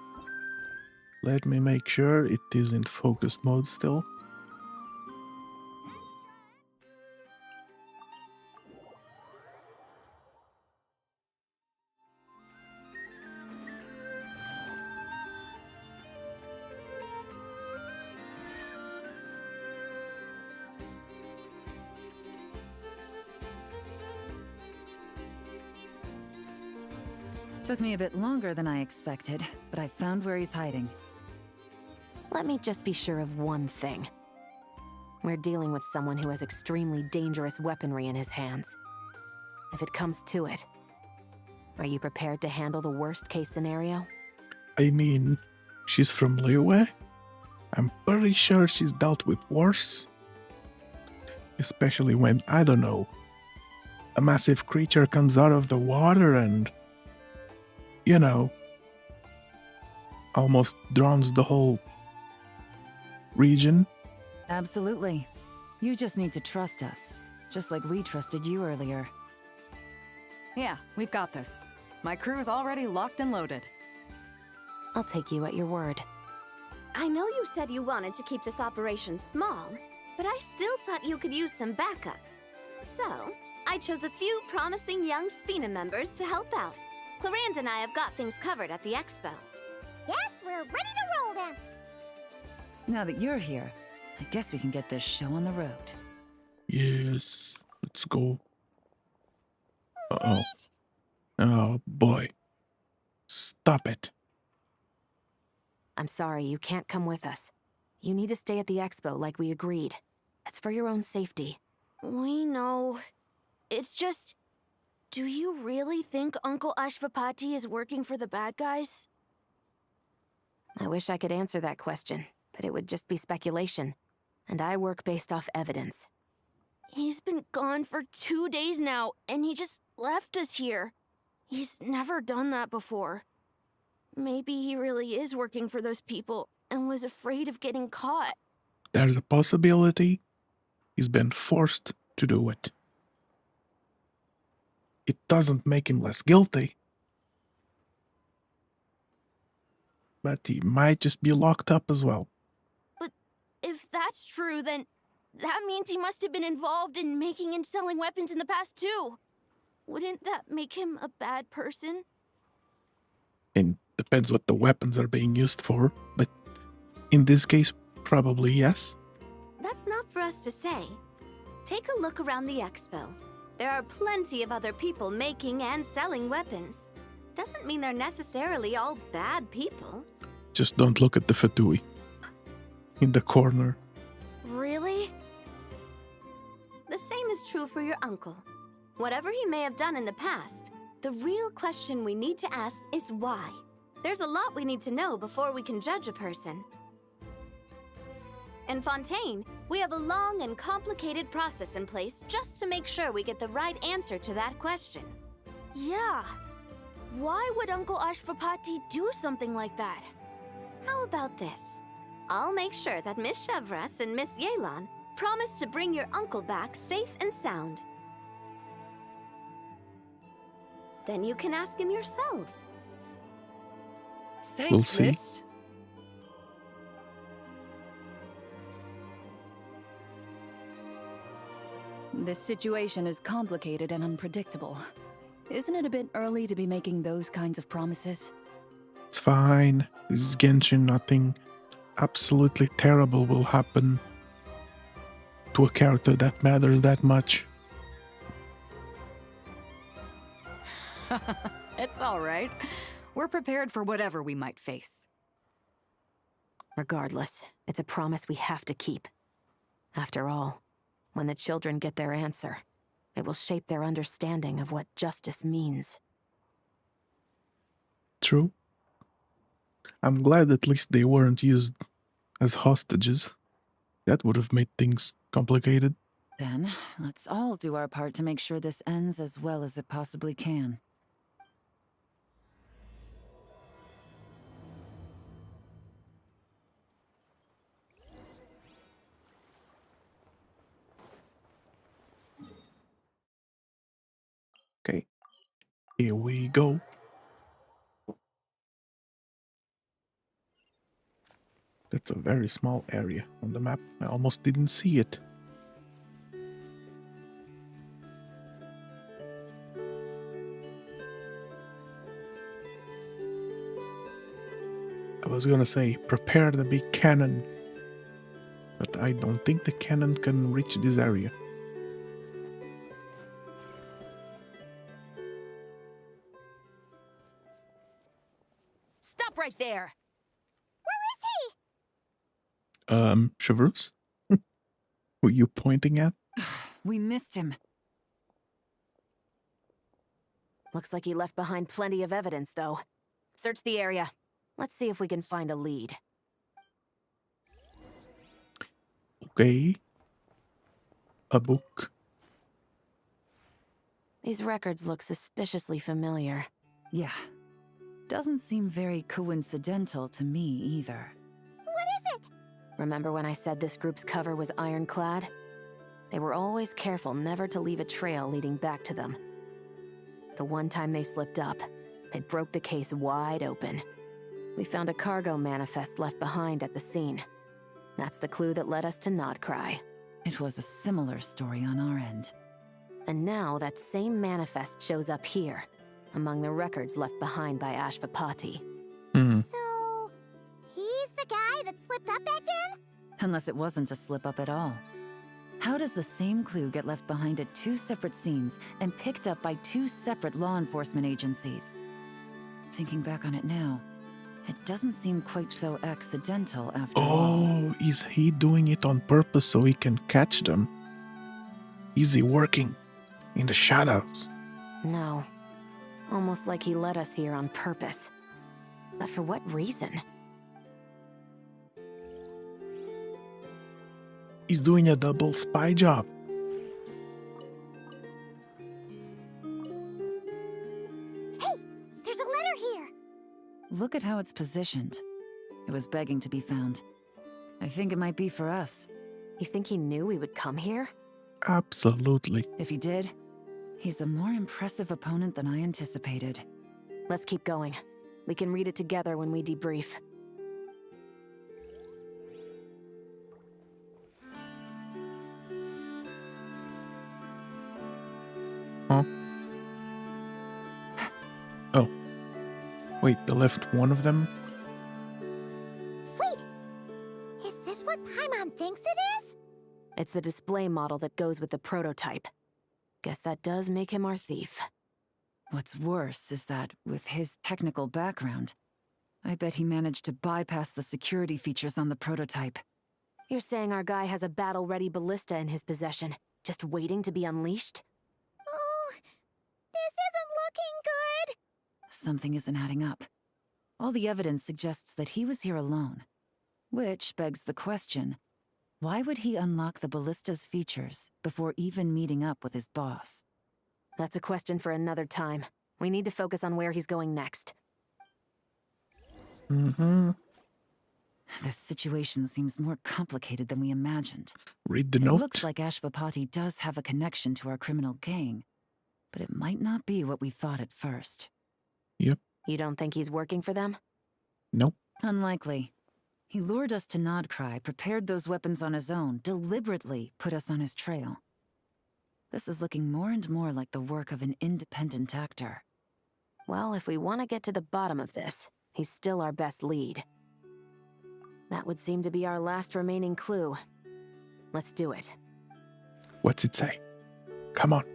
Let me make sure it is in focused mode still. Took me a bit longer than I expected, but I found where he's hiding. Let me just be sure of one thing. We're dealing with someone who has extremely dangerous weaponry in his hands. If it comes to it, are you prepared to handle the worst-case scenario? I mean, she's from Liyue? I'm pretty sure she's dealt with worse. Especially when, I don't know, a massive creature comes out of the water and, you know, almost drowns the whole region. Absolutely. You just need to trust us, just like we trusted you earlier. Yeah, we've got this. My crew's already locked and loaded. I'll take you at your word. I know you said you wanted to keep this operation small, but I still thought you could use some backup. So, I chose a few promising young Spina members to help out. Clarande and I have got things covered at the expo. Yes, we're ready to roll then. Now that you're here, I guess we can get this show on the road. Yes, let's go. Uh-oh. Oh, boy. Stop it. I'm sorry, you can't come with us. You need to stay at the expo like we agreed. It's for your own safety. We know. It's just... Do you really think Uncle Ashvapati is working for the bad guys? I wish I could answer that question, but it would just be speculation. And I work based off evidence. He's been gone for 2 days now, and he just left us here. He's never done that before. Maybe he really is working for those people and was afraid of getting caught. There's a possibility he's been forced to do it. It doesn't make him less guilty. But he might just be locked up as well. But if that's true, then that means he must have been involved in making and selling weapons in the past too. Wouldn't that make him a bad person? And depends what the weapons are being used for, but in this case, probably yes. That's not for us to say. Take a look around the expo. There are plenty of other people making and selling weapons. Doesn't mean they're necessarily all bad people. Just don't look at the Fatui in the corner. Really? The same is true for your uncle. Whatever he may have done in the past, the real question we need to ask is why. There's a lot we need to know before we can judge a person. In Fontaine, we have a long and complicated process in place just to make sure we get the right answer to that question. Yeah. Why would Uncle Ashvapati do something like that? How about this? I'll make sure that Miss Chevras and Miss Yelan promise to bring your uncle back safe and sound. Then you can ask him yourselves. Thanks, We'll see. Miss. This situation is complicated and unpredictable. Isn't it a bit early to be making those kinds of promises? It's fine. This is Genshin. Nothing absolutely terrible will happen to a character that matters that much. It's all right. We're prepared for whatever we might face. Regardless, it's a promise we have to keep. After all, when the children get their answer, it will shape their understanding of what justice means. True. I'm glad at least they weren't used as hostages. That would have made things complicated. Then, let's all do our part to make sure this ends as well as it possibly can. Okay, here we go. That's a very small area on the map. I almost didn't see it. I was gonna say, prepare the big cannon. But I don't think the cannon can reach this area. Stop right there! Chevreuse? Who you pointing at? We missed him. Looks like he left behind plenty of evidence, though. Search the area. Let's see if we can find a lead. Okay. A book. These records look suspiciously familiar. Yeah. Doesn't seem very coincidental to me either. Remember when I said this group's cover was ironclad? They were always careful never to leave a trail leading back to them. The one time they slipped up, it broke the case wide open. We found a cargo manifest left behind at the scene. That's the clue that led us to Nodcry. It was a similar story on our end. And now that same manifest shows up here, among the records left behind by Ashvapati. So, he's the guy that slipped up back then? Unless it wasn't a slip-up at all. How does the same clue get left behind at 2 separate scenes and picked up by 2 separate law enforcement agencies? Thinking back on it now, it doesn't seem quite so accidental after all. Oh, is he doing it on purpose so he can catch them? Is he working in the shadows? No. Almost like he led us here on purpose. But for what reason? He's doing a double spy job. Hey, there's a letter here. Look at how it's positioned. It was begging to be found. I think it might be for us. You think he knew we would come here? Absolutely. If he did, he's a more impressive opponent than I anticipated. Let's keep going. We can read it together when we debrief. Huh? Oh. Wait, they left one of them? Wait, is this what Paimon thinks it is? It's the display model that goes with the prototype. Guess that does make him our thief. What's worse is that, with his technical background, I bet he managed to bypass the security features on the prototype. You're saying our guy has a battle-ready ballista in his possession, just waiting to be unleashed? Oh, this isn't looking good. Something isn't adding up. All the evidence suggests that he was here alone. Which begs the question, why would he unlock the ballista's features before even meeting up with his boss? That's a question for another time. We need to focus on where he's going next. Mm-hmm. This situation seems more complicated than we imagined. Read the It note. looks like Ashvapati does have a connection to our criminal gang, but it might not be what we thought at first. Yep. You don't think he's working for them? Nope. Unlikely. He lured us to Nodcry, prepared those weapons on his own, deliberately put us on his trail. This is looking more and more like the work of an independent actor. Well, if we want to get to the bottom of this, he's still our best lead. That would seem to be our last remaining clue. Let's do it. What's it say? Come on.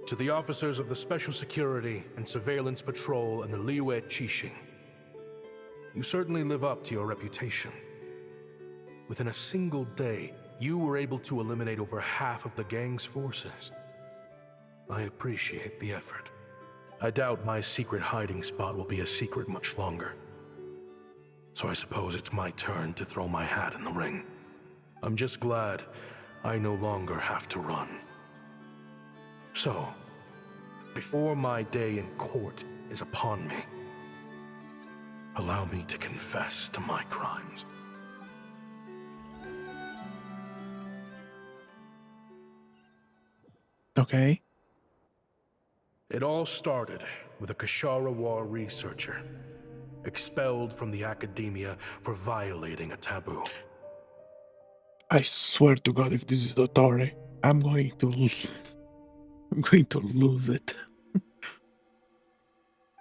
To the officers of the Special Security and Surveillance Patrol and the Liyue Qixing, you certainly live up to your reputation. Within a single day, you were able to eliminate over half of the gang's forces. I appreciate the effort. I doubt my secret hiding spot will be a secret much longer. So I suppose it's my turn to throw my hat in the ring. I'm just glad I no longer have to run. So, before my day in court is upon me, allow me to confess to my crimes. Okay. It all started with a Kashara War researcher, expelled from the academia for violating a taboo. I swear to God, if this is Dotare, I'm going to lose it.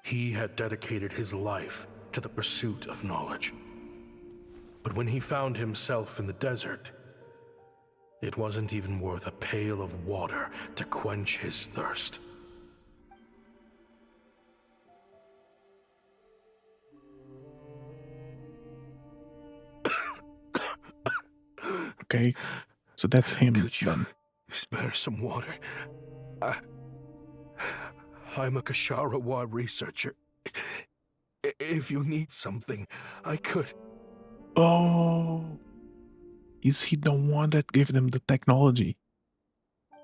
He had dedicated his life to the pursuit of knowledge. But when he found himself in the desert, it wasn't even worth a pail of water to quench his thirst. Okay, so that's him. Could you spare some water? I'm a Kashara War researcher. If you need something, I could. Oh, is he the one that gave them the technology?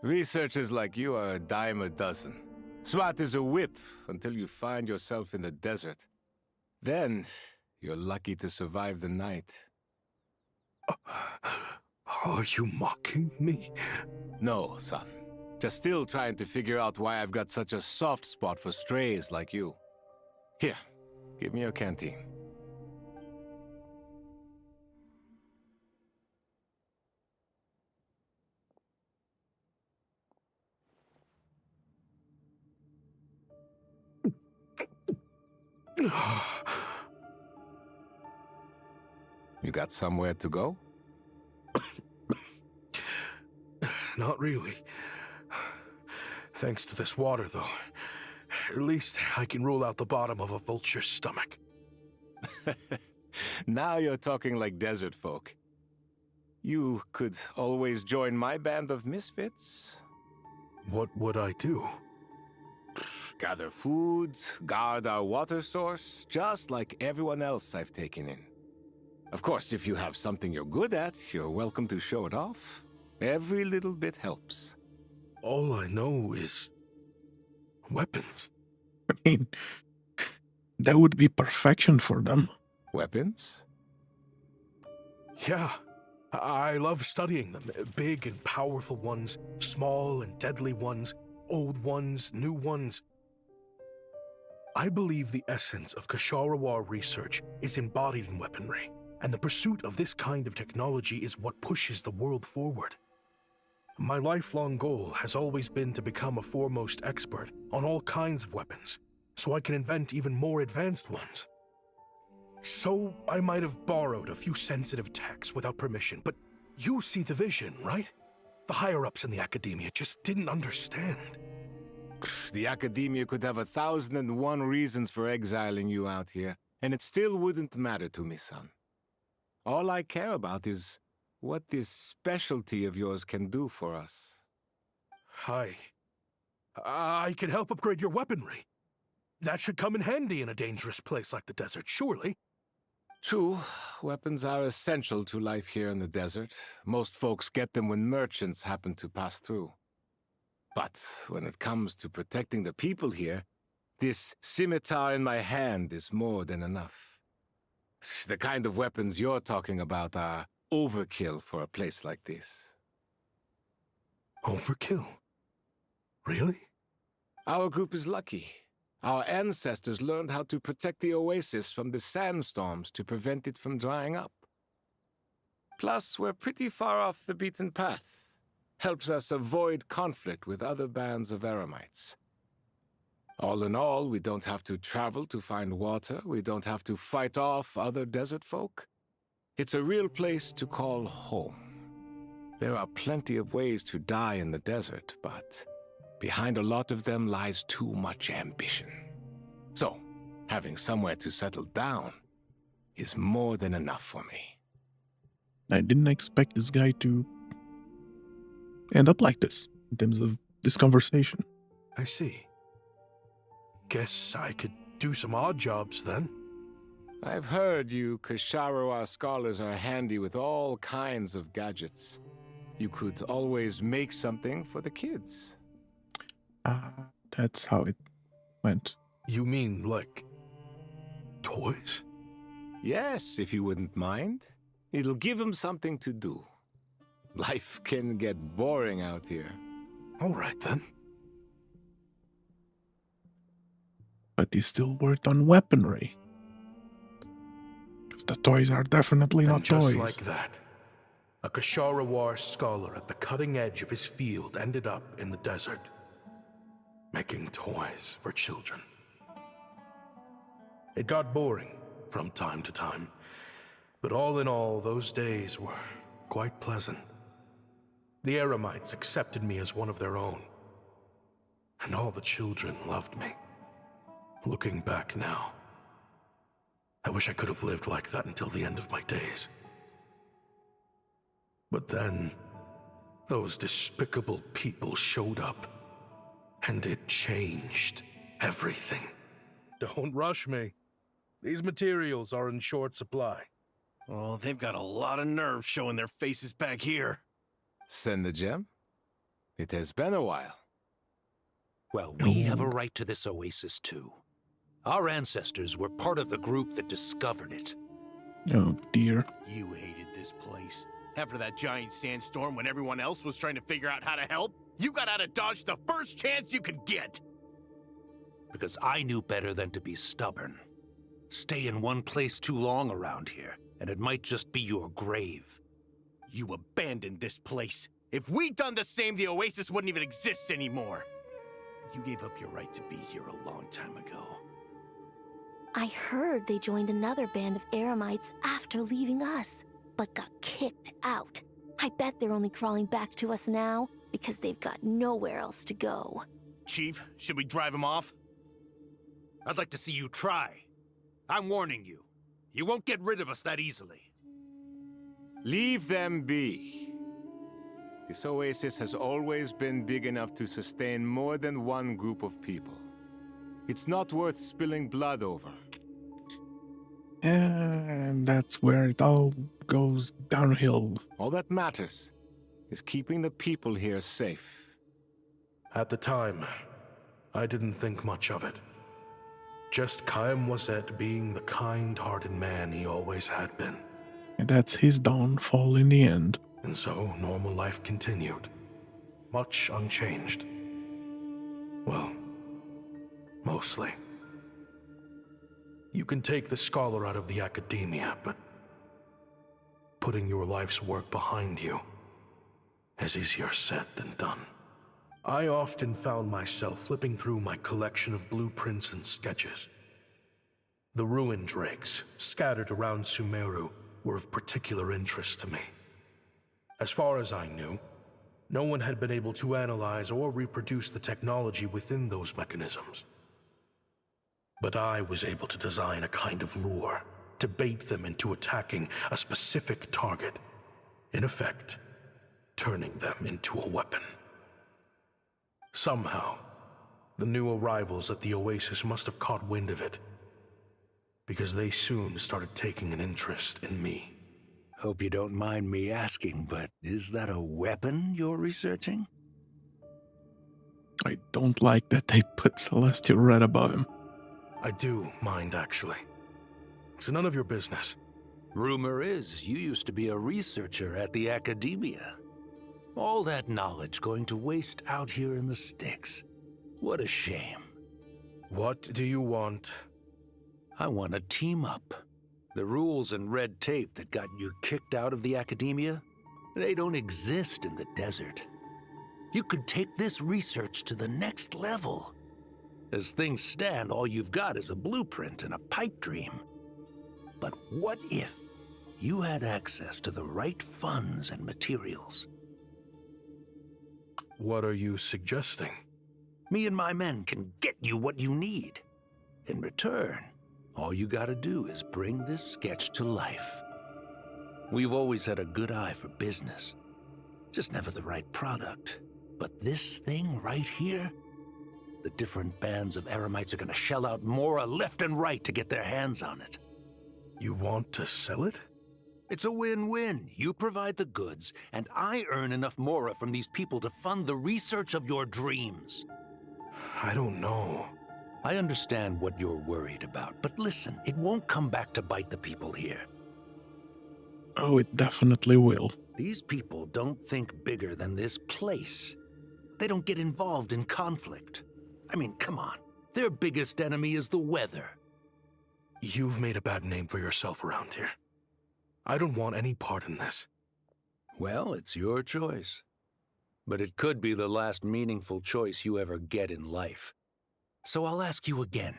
Researchers like you are a dime a dozen. Smart as a whip until you find yourself in the desert. Then, you're lucky to survive the night. Are you mocking me? No, son. Just still trying to figure out why I've got such a soft spot for strays like you. Here, give me your canteen. You got somewhere to go? Not really. Thanks to this water, though. At least I can rule out the bottom of a vulture's stomach. Now you're talking like desert folk. You could always join my band of misfits. What would I do? Gather food, guard our water source, just like everyone else I've taken in. Of course, if you have something you're good at, you're welcome to show it off. Every little bit helps. All I know is weapons. I mean, that would be perfection for them. Weapons? Yeah, I love studying them. Big and powerful ones, small and deadly ones, old ones, new ones. I believe the essence of Kasharawar research is embodied in weaponry, and the pursuit of this kind of technology is what pushes the world forward. My lifelong goal has always been to become a foremost expert on all kinds of weapons, so I can invent even more advanced ones. So I might have borrowed a few sensitive techs without permission, but you see the vision, right? The higher-ups in the academia just didn't understand. The academia could have 1,001 reasons for exiling you out here, and it still wouldn't matter to me, son. All I care about is what this specialty of yours can do for us. I can help upgrade your weaponry. That should come in handy in a dangerous place like the desert, surely. True, weapons are essential to life here in the desert. Most folks get them when merchants happen to pass through. But when it comes to protecting the people here, this scimitar in my hand is more than enough. The kind of weapons you're talking about are overkill for a place like this. Overkill? Really? Our group is lucky. Our ancestors learned how to protect the oasis from the sandstorms to prevent it from drying up. Plus, we're pretty far off the beaten path. Helps us avoid conflict with other bands of Eremites. All in all, we don't have to travel to find water, we don't have to fight off other desert folk. It's a real place to call home. There are plenty of ways to die in the desert, but behind a lot of them lies too much ambition. So, having somewhere to settle down is more than enough for me. I didn't expect this guy to end up like this, in terms of this conversation. I see. Guess I could do some odd jobs then. I've heard you Kasharawar scholars are handy with all kinds of gadgets. You could always make something for the kids. That's how it went. You mean, like, toys? Yes, if you wouldn't mind. It'll give them something to do. Life can get boring out here. All right, then. But he still worked on weaponry. Because the toys are definitely not just toys. Like that, a Kasharawar scholar at the cutting edge of his field ended up in the desert, making toys for children. It got boring from time to time, but all in all, those days were quite pleasant. The Eremites accepted me as one of their own, and all the children loved me. Looking back now, I wish I could have lived like that until the end of my days. But then, those despicable people showed up, and it changed everything. Don't rush me. These materials are in short supply. Oh, they've got a lot of nerve showing their faces back here. Send the gem? It has been a while. Well, we have a right to this oasis too. Our ancestors were part of the group that discovered it. Oh dear. You hated this place. After that giant sandstorm when everyone else was trying to figure out how to help, you got out of Dodge the first chance you could get. Because I knew better than to be stubborn. Stay in one place too long around here, and it might just be your grave. You abandoned this place. If we'd done the same, the oasis wouldn't even exist anymore. You gave up your right to be here a long time ago. I heard they joined another band of Eremites after leaving us, but got kicked out. I bet they're only crawling back to us now because they've got nowhere else to go. Chief, should we drive him off? I'd like to see you try. I'm warning you. You won't get rid of us that easily. Leave them be. This oasis has always been big enough to sustain more than one group of people. It's not worth spilling blood over. And that's where it all goes downhill. All that matters is keeping the people here safe. At the time, I didn't think much of it. Just Chaim Wazet being the kind-hearted man he always had been. And that's his downfall in the end. And so, normal life continued. Much unchanged. Well, mostly. You can take the scholar out of the academia, but putting your life's work behind you is easier said than done. I often found myself flipping through my collection of blueprints and sketches. The ruin drakes scattered around Sumeru were of particular interest to me. As far as I knew, no one had been able to analyze or reproduce the technology within those mechanisms. But I was able to design a kind of lure to bait them into attacking a specific target, in effect, turning them into a weapon. Somehow, the new arrivals at the Oasis must have caught wind of it, because they soon started taking an interest in me. Hope you don't mind me asking, but is that a weapon you're researching? I don't like that they put Celestial Red above him. I do mind, actually. It's none of your business. Rumor is you used to be a researcher at the academia. All that knowledge going to waste out here in the sticks. What a shame. What do you want? I want to team up. The rules and red tape that got you kicked out of the academia, they don't exist in the desert. You could take this research to the next level. As things stand, all you've got is a blueprint and a pipe dream. But what if you had access to the right funds and materials? What are you suggesting? Me and my men can get you what you need. In return, all you gotta do is bring this sketch to life. We've always had a good eye for business, just never the right product. But this thing right here, the different bands of Eremites are gonna shell out Mora left and right to get their hands on it. You want to sell it? It's a win-win. You provide the goods, and I earn enough Mora from these people to fund the research of your dreams. I don't know. I understand what you're worried about, but listen, it won't come back to bite the people here. Oh, it definitely will. These people don't think bigger than this place. They don't get involved in conflict. I mean, come on. Their biggest enemy is the weather. You've made a bad name for yourself around here. I don't want any part in this. Well, it's your choice. But it could be the last meaningful choice you ever get in life. So I'll ask you again.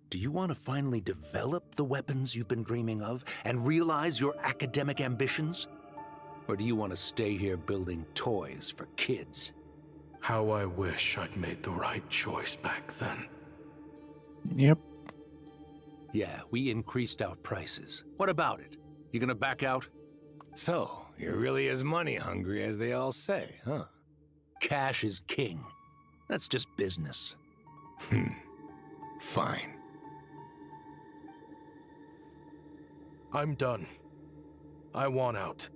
Do you want to finally develop the weapons you've been dreaming of and realize your academic ambitions? Or do you want to stay here building toys for kids? How I wish I'd made the right choice back then. Yep. Yeah, we increased our prices. What about it? You gonna back out? So, you're really as money hungry as they all say, huh? Cash is king. That's just business. Fine. I'm done. I want out.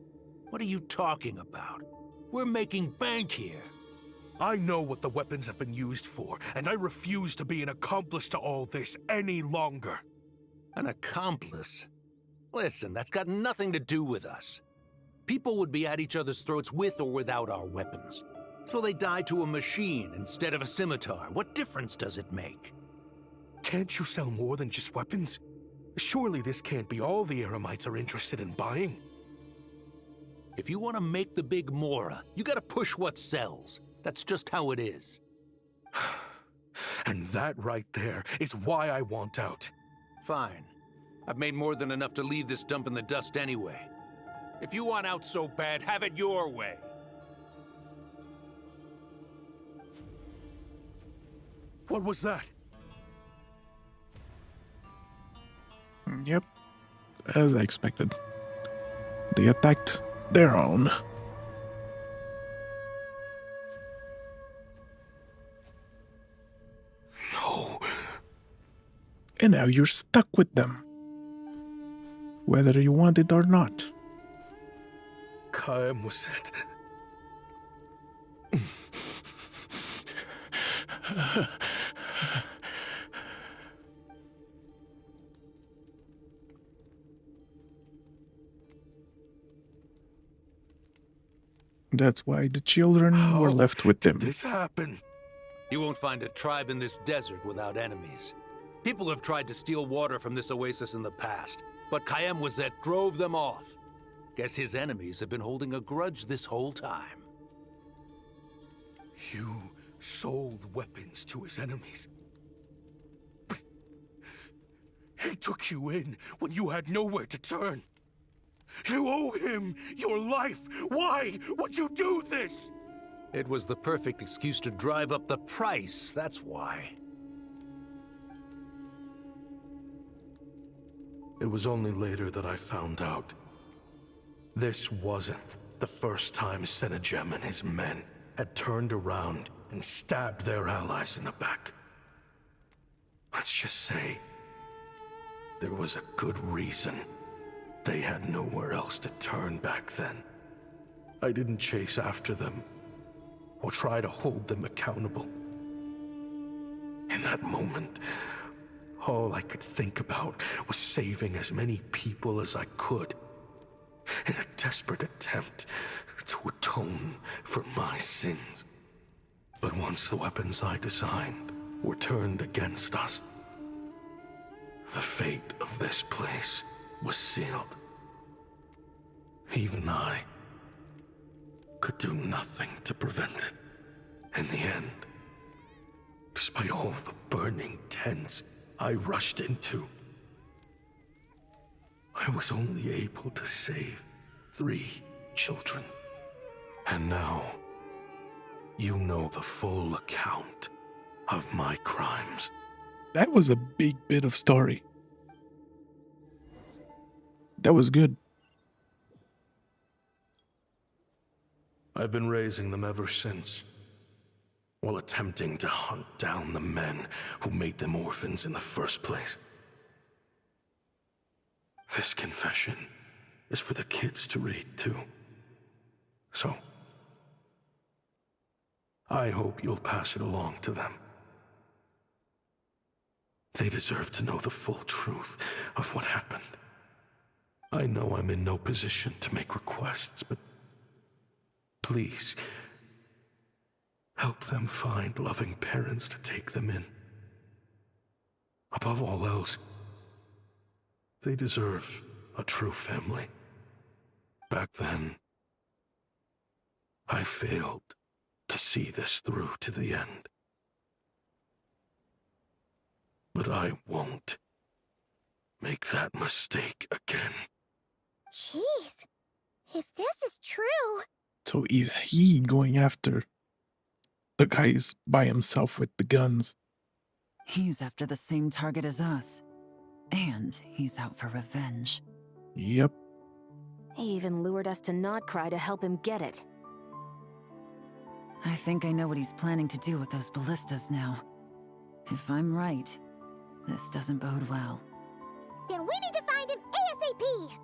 What are you talking about? We're making bank here. I know what the weapons have been used for, and I refuse to be an accomplice to all this any longer. An accomplice? Listen, that's got nothing to do with us. People would be at each other's throats with or without our weapons. So they die to a machine instead of a scimitar. What difference does it make? Can't you sell more than just weapons? Surely this can't be all the Eremites are interested in buying. If you want to make the big Mora, you gotta push what sells. That's just how it is. And that right there is why I want out. Fine. I've made more than enough to leave this dump in the dust anyway. If you want out so bad, have it your way. What was that? Yep. As I expected. They attacked their own. No. And now you're stuck with them. whether you want it or not. Kaem was it. That's why the children were left with them. This happened. You won't find a tribe in this desert without enemies. People have tried to steal water from this oasis in the past, but Kaem Wazet drove them off. Guess his enemies have been holding a grudge this whole time. You sold weapons to his enemies. But he took you in when you had nowhere to turn. You owe him your life. Why would you do this? It was the perfect excuse to drive up the price, that's why. It was only later that I found out. This wasn't the first time Senejem and his men had turned around and stabbed their allies in the back. Let's just say there was a good reason they had nowhere else to turn back then. I didn't chase after them or try to hold them accountable. In that moment, all I could think about was saving as many people as I could in a desperate attempt to atone for my sins. But once the weapons I designed were turned against us, the fate of this place was sealed. Even I could do nothing to prevent it. In the end, despite all the burning tents I rushed into, I was only able to save 3 children. And now, you know the full account of my crimes. That was a big bit of story. That was good. I've been raising them ever since, while attempting to hunt down the men who made them orphans in the first place. This confession is for the kids to read, too. So, I hope you'll pass it along to them. They deserve to know the full truth of what happened. I know I'm in no position to make requests, but please, help them find loving parents to take them in. Above all else, they deserve a true family. Back then, I failed to see this through to the end. But I won't make that mistake again. Jeez, if this is true... So is he going after the guys by himself with the guns? He's after the same target as us. And he's out for revenge. Yep. He even lured us to Nodcry to help him get it. I think I know what he's planning to do with those ballistas now. If I'm right, this doesn't bode well. Then we need to find him ASAP!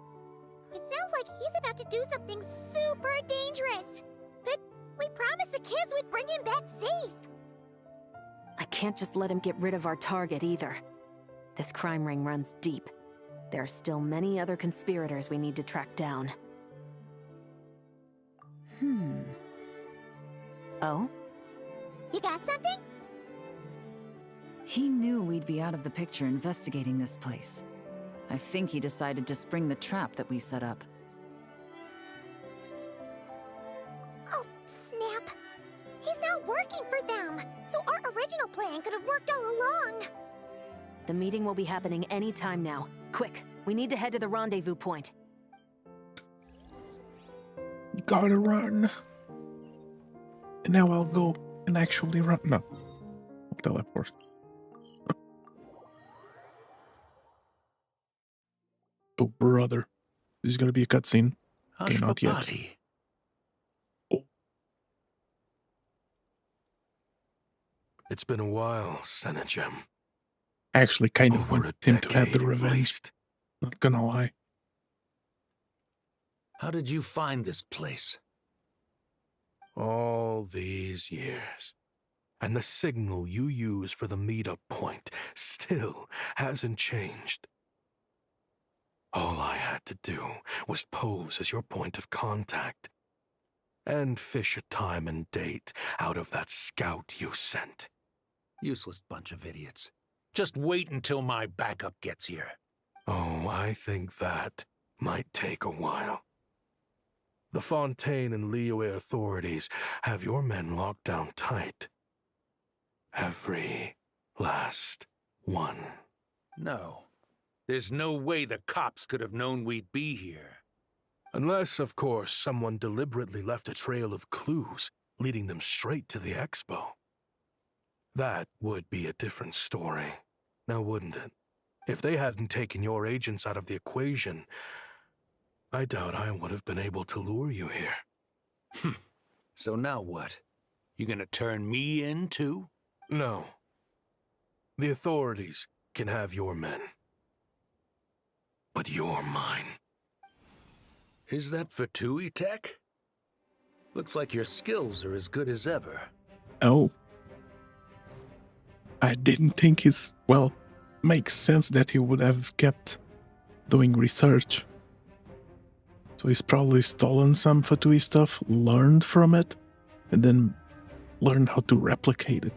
It sounds like he's about to do something super dangerous. But we promised the kids we'd bring him back safe. I can't just let him get rid of our target either. This crime ring runs deep. There are still many other conspirators we need to track down. Oh? You got something? He knew we'd be out of the picture investigating this place. I think he decided to spring the trap that we set up. Oh, snap. He's not working for them. So our original plan could have worked all along. The meeting will be happening any time now. Quick, we need to head to the rendezvous point. Gotta run. And now I'll go and actually run. No. I'll teleport. Oh, brother. This is gonna be a cutscene. Okay, not yet. Ashwapati. It's been a while, Senejem. Actually kind of Over want a him to have the decade, at revenge. least. Not gonna lie. How did you find this place? All these years. And the signal you use for the meetup point still hasn't changed. All I had to do was pose as your point of contact and fish a time and date out of that scout you sent. Useless bunch of idiots. Just wait until my backup gets here. Oh, I think that might take a while. The Fontaine and Liyue authorities have your men locked down tight. Every last one. No. There's no way the cops could have known we'd be here. Unless, of course, someone deliberately left a trail of clues, leading them straight to the expo. That would be a different story, now wouldn't it? If they hadn't taken your agents out of the equation, I doubt I would have been able to lure you here. So now what? You gonna turn me in, too? No. The authorities can have your men. But you're mine. Is that for TUI tech? Looks like your skills are as good as ever. Oh. I didn't think makes sense that he would have kept doing research. So he's probably stolen some Fatui stuff, learned from it, and then learned how to replicate it.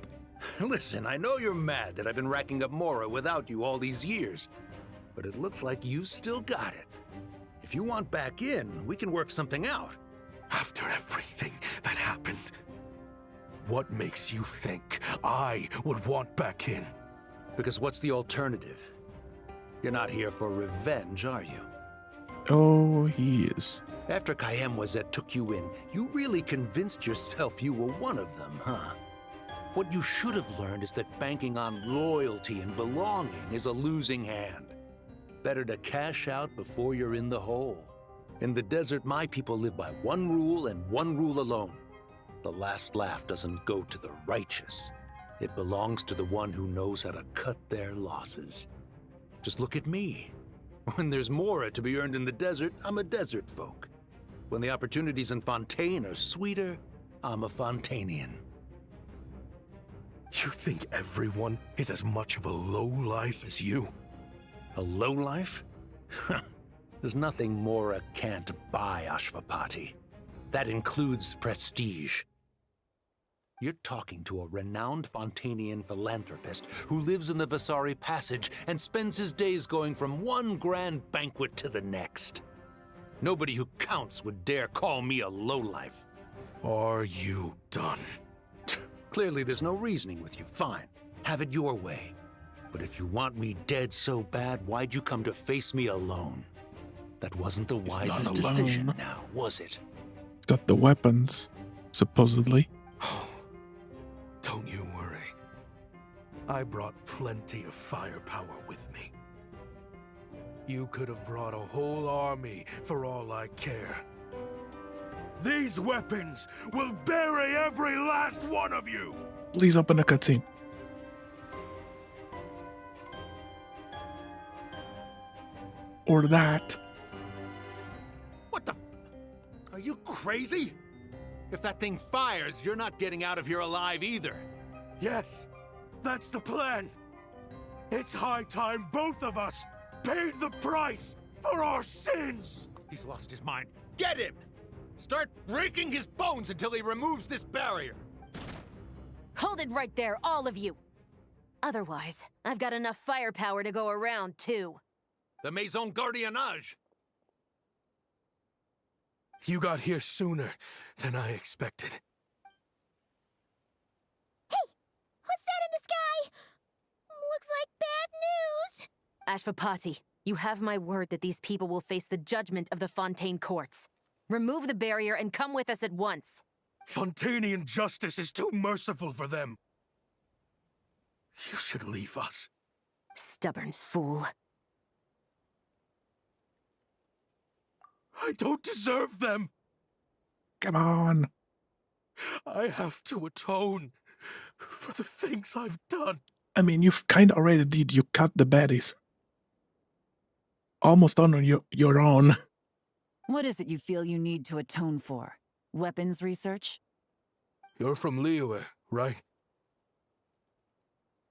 Listen, I know you're mad that I've been racking up Mora without you all these years, but it looks like you still got it. If you want back in, we can work something out. After everything that happened, what makes you think I would want back in? Because what's the alternative? You're not here for revenge, are you? Oh, he is. After Kayemwazet took you in, you really convinced yourself you were one of them, huh? What you should have learned is that banking on loyalty and belonging is a losing hand. Better to cash out before you're in the hole. In the desert, my people live by one rule and one rule alone. The last laugh doesn't go to the righteous. It belongs to the one who knows how to cut their losses. Just look at me. When there's Mora to be earned in the desert, I'm a desert folk. When the opportunities in Fontaine are sweeter, I'm a Fontainian. You think everyone is as much of a lowlife as you? A lowlife? There's nothing Mora can't buy, Ashvapati. That includes prestige. You're talking to a renowned Fontainian philanthropist who lives in the Vasari Passage and spends his days going from one grand banquet to the next. Nobody who counts would dare call me a lowlife. Are you done? Clearly there's no reasoning with you. Fine. Have it your way. But if you want me dead so bad, why'd you come to face me alone? That wasn't the wisest decision now, was it? Got the weapons, supposedly. Don't you worry. I brought plenty of firepower with me. You could have brought a whole army for all I care. These weapons will bury every last one of you! Please open a cutscene. Or that. What the? Are you crazy? If that thing fires, you're not getting out of here alive either. Yes, that's the plan. It's high time both of us paid the price for our sins! He's lost his mind. Get him! Start breaking his bones until he removes this barrier. Hold it right there, all of you. Otherwise, I've got enough firepower to go around, too. The Maison Gardiennage! You got here sooner than I expected. Hey! What's that in the sky? Looks like bad news! Ashvapati, you have my word that these people will face the judgment of the Fontaine courts. Remove the barrier and come with us at once. Fontainian justice is too merciful for them. You should leave us. Stubborn fool. I don't deserve them. Come on. I have to atone for the things I've done. I mean, you've kind of already did. You cut the baddies. Almost on your own. What is it you feel you need to atone for? Weapons research? You're from Liyue, right?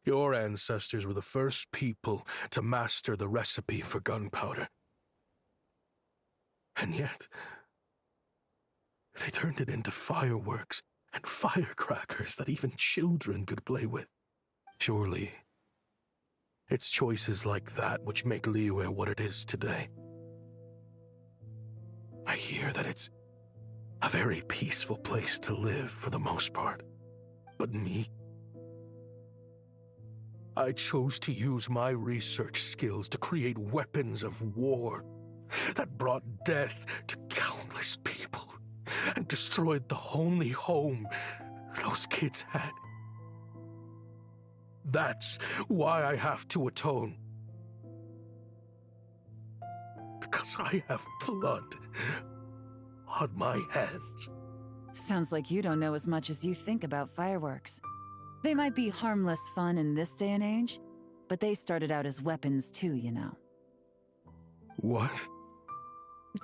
Your ancestors were the first people to master the recipe for gunpowder. And yet, they turned it into fireworks and firecrackers that even children could play with. Surely, it's choices like that which make Liyue what it is today. I hear that it's a very peaceful place to live for the most part. But me? I chose to use my research skills to create weapons of war that brought death to countless people and destroyed the only home those kids had. That's why I have to atone. Because I have blood on my hands. Sounds like you don't know as much as you think about fireworks. They might be harmless fun in this day and age, but they started out as weapons too, you know. What?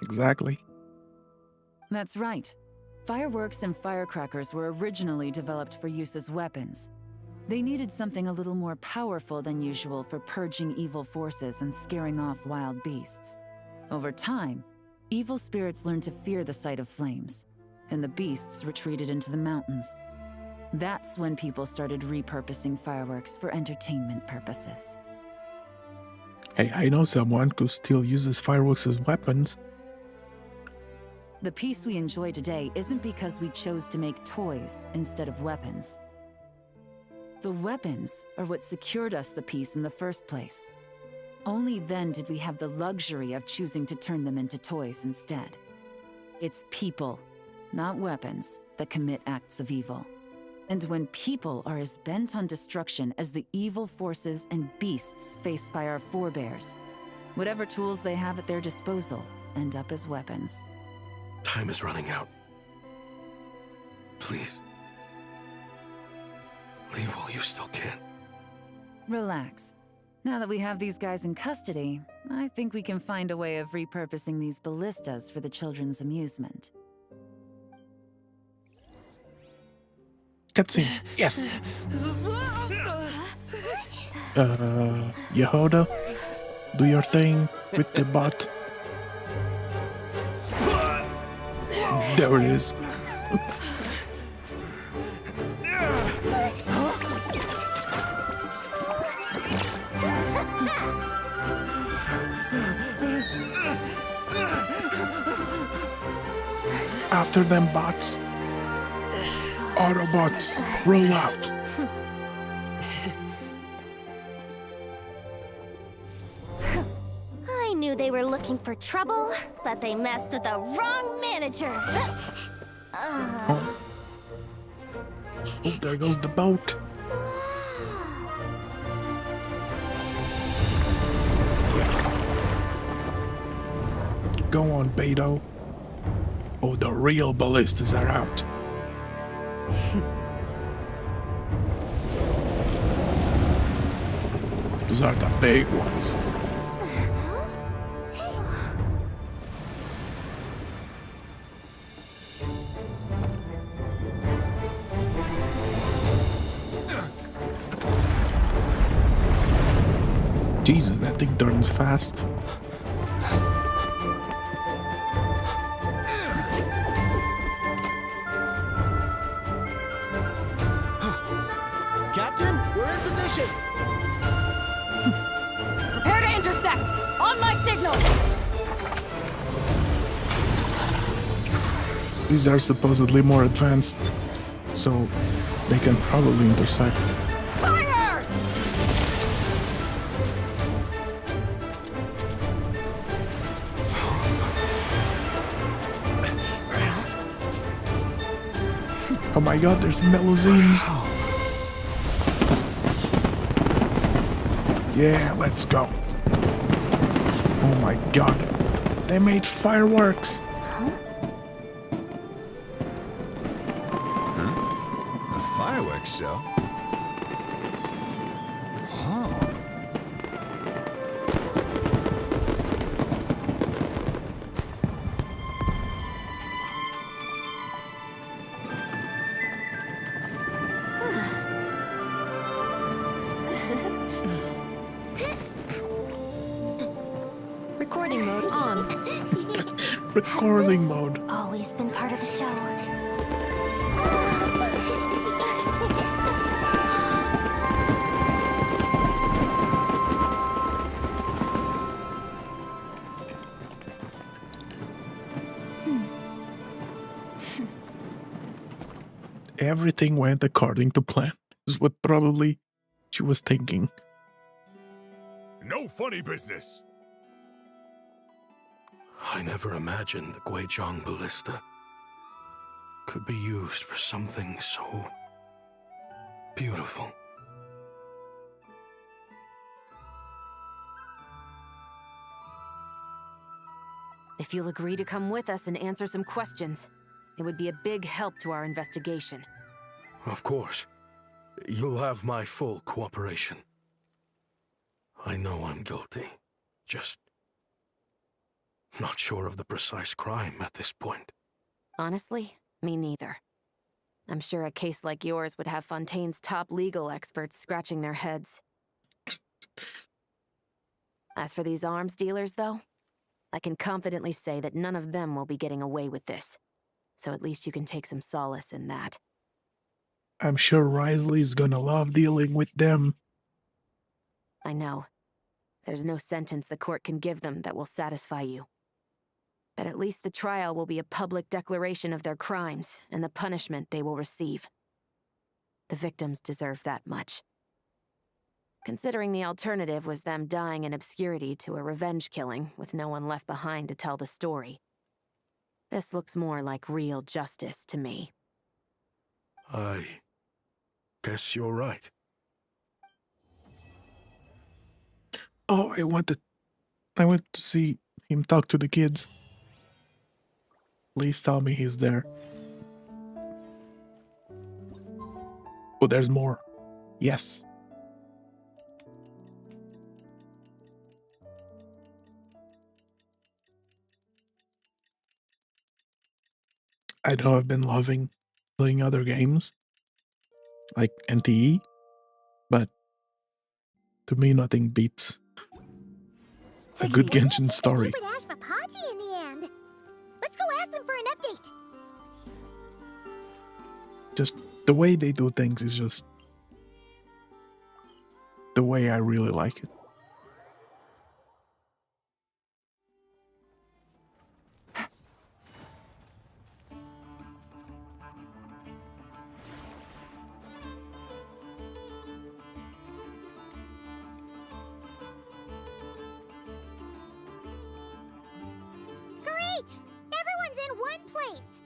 Exactly. That's right. Fireworks and firecrackers were originally developed for use as weapons. They needed something a little more powerful than usual for purging evil forces and scaring off wild beasts. Over time, evil spirits learned to fear the sight of flames, and the beasts retreated into the mountains. That's when people started repurposing fireworks for entertainment purposes. Hey, I know someone who still uses fireworks as weapons. The peace we enjoy today isn't because we chose to make toys instead of weapons. The weapons are what secured us the peace in the first place. Only then did we have the luxury of choosing to turn them into toys instead. It's people, not weapons, that commit acts of evil. And when people are as bent on destruction as the evil forces and beasts faced by our forebears, whatever tools they have at their disposal end up as weapons. Time is running out. Please. Leave while you still can. Relax. Now that we have these guys in custody, I think we can find a way of repurposing these ballistas for the children's amusement. Cutscene. Yes. Yehoda, do your thing with the bot. There it is. After them, bots. Autobots, roll out. I knew they were looking for trouble, but they messed with the wrong manager. Oh, there goes the boat. Go on, Beto. Oh, the real ballistas are out. Those are the big ones. Jesus, that thing turns fast. Captain, we're in position! Prepare to intersect! On my signal! These are supposedly more advanced, so they can probably intersect. Fire! Oh my god, there's melusines. Yeah, let's go. Oh my god. They made fireworks. A fireworks show? Oh. Recording mode. Always been part of the show. Everything went according to plan, is what probably she was thinking. No funny business! I never imagined the Guizhong ballista could be used for something so beautiful. If you'll agree to come with us and answer some questions, it would be a big help to our investigation. Of course. You'll have my full cooperation. I know I'm guilty. Just not sure of the precise crime at this point. Honestly, me neither. I'm sure a case like yours would have Fontaine's top legal experts scratching their heads. As for these arms dealers, though, I can confidently say that none of them will be getting away with this. So at least you can take some solace in that. I'm sure Risley's gonna love dealing with them. I know. There's no sentence the court can give them that will satisfy you. But at least the trial will be a public declaration of their crimes and the punishment they will receive. The victims deserve that much. Considering the alternative was them dying in obscurity to a revenge killing with no one left behind to tell the story. This looks more like real justice to me. I guess you're right. Oh, I want to see him talk to the kids. Please tell me he's there. Oh, there's more. Yes. I know I've been loving playing other games, like NTE, but to me nothing beats a good Genshin story. With Ashvapati in the end. Let's go ask them for an update. Just the way they do things is just the way I really like it. Great! Everyone's in one place.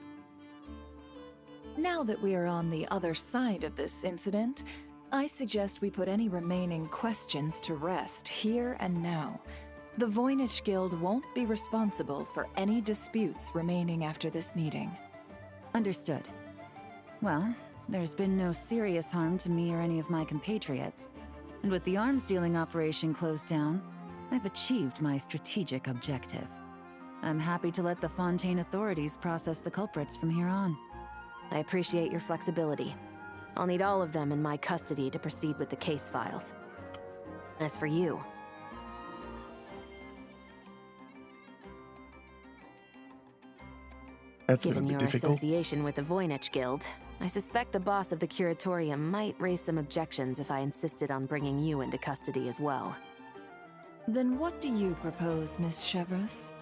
Now that we are on the other side of this incident, I suggest we put any remaining questions to rest here and now. The Voynich Guild won't be responsible for any disputes remaining after this meeting. Understood. Well, there's been no serious harm to me or any of my compatriots. And with the arms dealing operation closed down, I've achieved my strategic objective. I'm happy to let the Fontaine authorities process the culprits from here on. I appreciate your flexibility. I'll need all of them in my custody to proceed with the case files. As for you... That's Given gonna your be difficult. association with the Voynich Guild, I suspect the boss of the Curatorium might raise some objections if I insisted on bringing you into custody as well. Then what do you propose, Miss Chevreuse?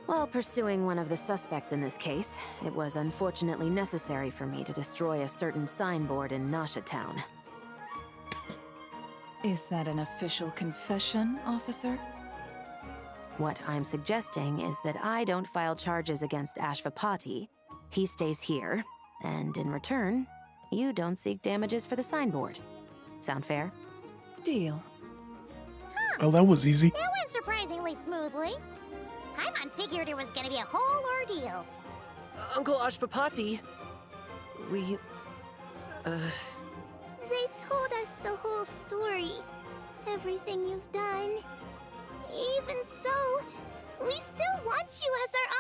While pursuing one of the suspects in this case, it was unfortunately necessary for me to destroy a certain signboard in Nasha Town. Is that an official confession, officer? What I'm suggesting is that I don't file charges against Ashvapati, he stays here, and in return, you don't seek damages for the signboard. Sound fair? Deal. Well, that was easy. That went surprisingly smoothly. Paimon figured it was gonna be a whole ordeal. Uncle Ashvapati, we... They told us the whole story. Everything you've done. Even so, we still want you as our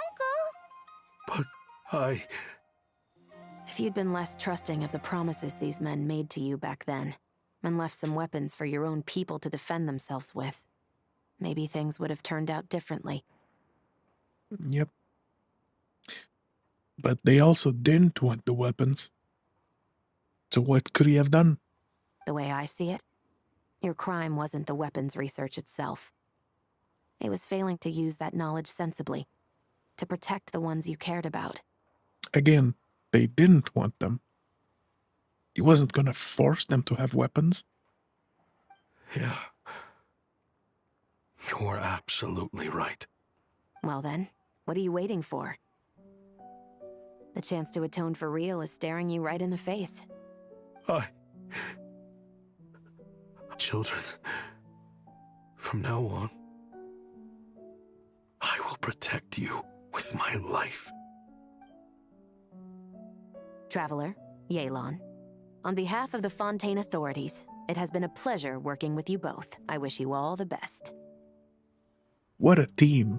uncle. But If you'd been less trusting of the promises these men made to you back then, and left some weapons for your own people to defend themselves with, maybe things would have turned out differently. Yep. But they also didn't want the weapons. So what could he have done? The way I see it, your crime wasn't the weapons research itself. It was failing to use that knowledge sensibly, to protect the ones you cared about. Again, they didn't want them. He wasn't gonna force them to have weapons. Yeah. You're absolutely right. Well then, what are you waiting for? The chance to atone for real is staring you right in the face. Children, from now on, I will protect you with my life. Traveler, Yelan, on behalf of the Fontaine authorities, it has been a pleasure working with you both. I wish you all the best. What a team.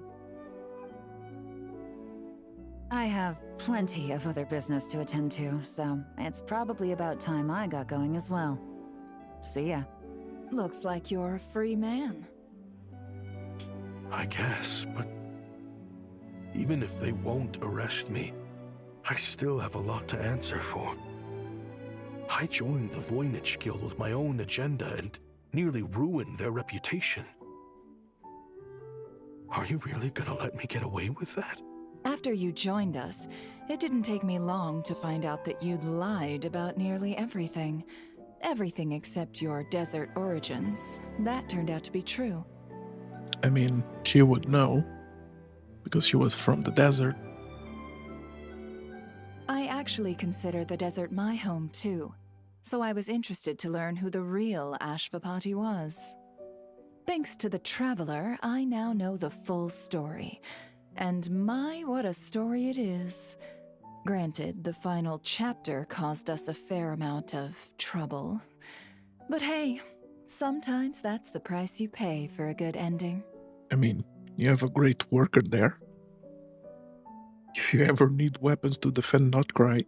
I have plenty of other business to attend to, so it's probably about time I got going as well. See ya. Looks like you're a free man. I guess, but even if they won't arrest me, I still have a lot to answer for. I joined the Voynich Guild with my own agenda and nearly ruined their reputation. Are you really gonna let me get away with that? After you joined us, it didn't take me long to find out that you'd lied about nearly everything. Everything except your desert origins. That turned out to be true. I mean, she would know, because she was from the desert. I actually consider the desert my home too, so I was interested to learn who the real Ashvapati was. Thanks to the Traveler, I now know the full story. And my, what a story it is. Granted, the final chapter caused us a fair amount of trouble. But hey, sometimes that's the price you pay for a good ending. I mean, you have a great worker there. If you ever need weapons to defend Notcry.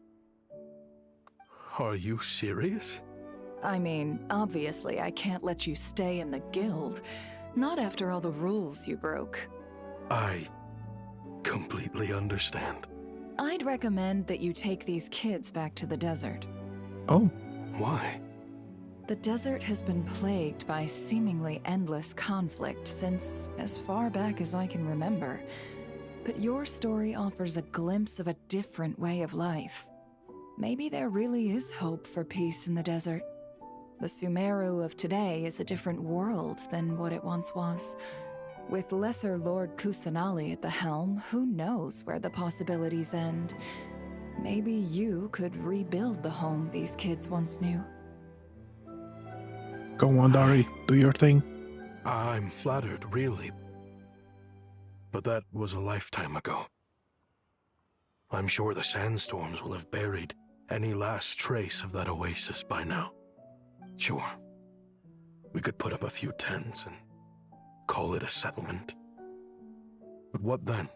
Are you serious? I mean, obviously I can't let you stay in the guild. Not after all the rules you broke. I completely understand. I'd recommend that you take these kids back to the desert. Oh. Why? The desert has been plagued by seemingly endless conflict since as far back as I can remember. But your story offers a glimpse of a different way of life. Maybe there really is hope for peace in the desert. The Sumeru of today is a different world than what it once was. With Lesser Lord Kusanali at the helm, who knows where the possibilities end? Maybe you could rebuild the home these kids once knew. Go on, Dari, do your thing. I'm flattered, really. But that was a lifetime ago. I'm sure the sandstorms will have buried any last trace of that oasis by now. Sure, we could put up a few tents and call it a settlement. But what then?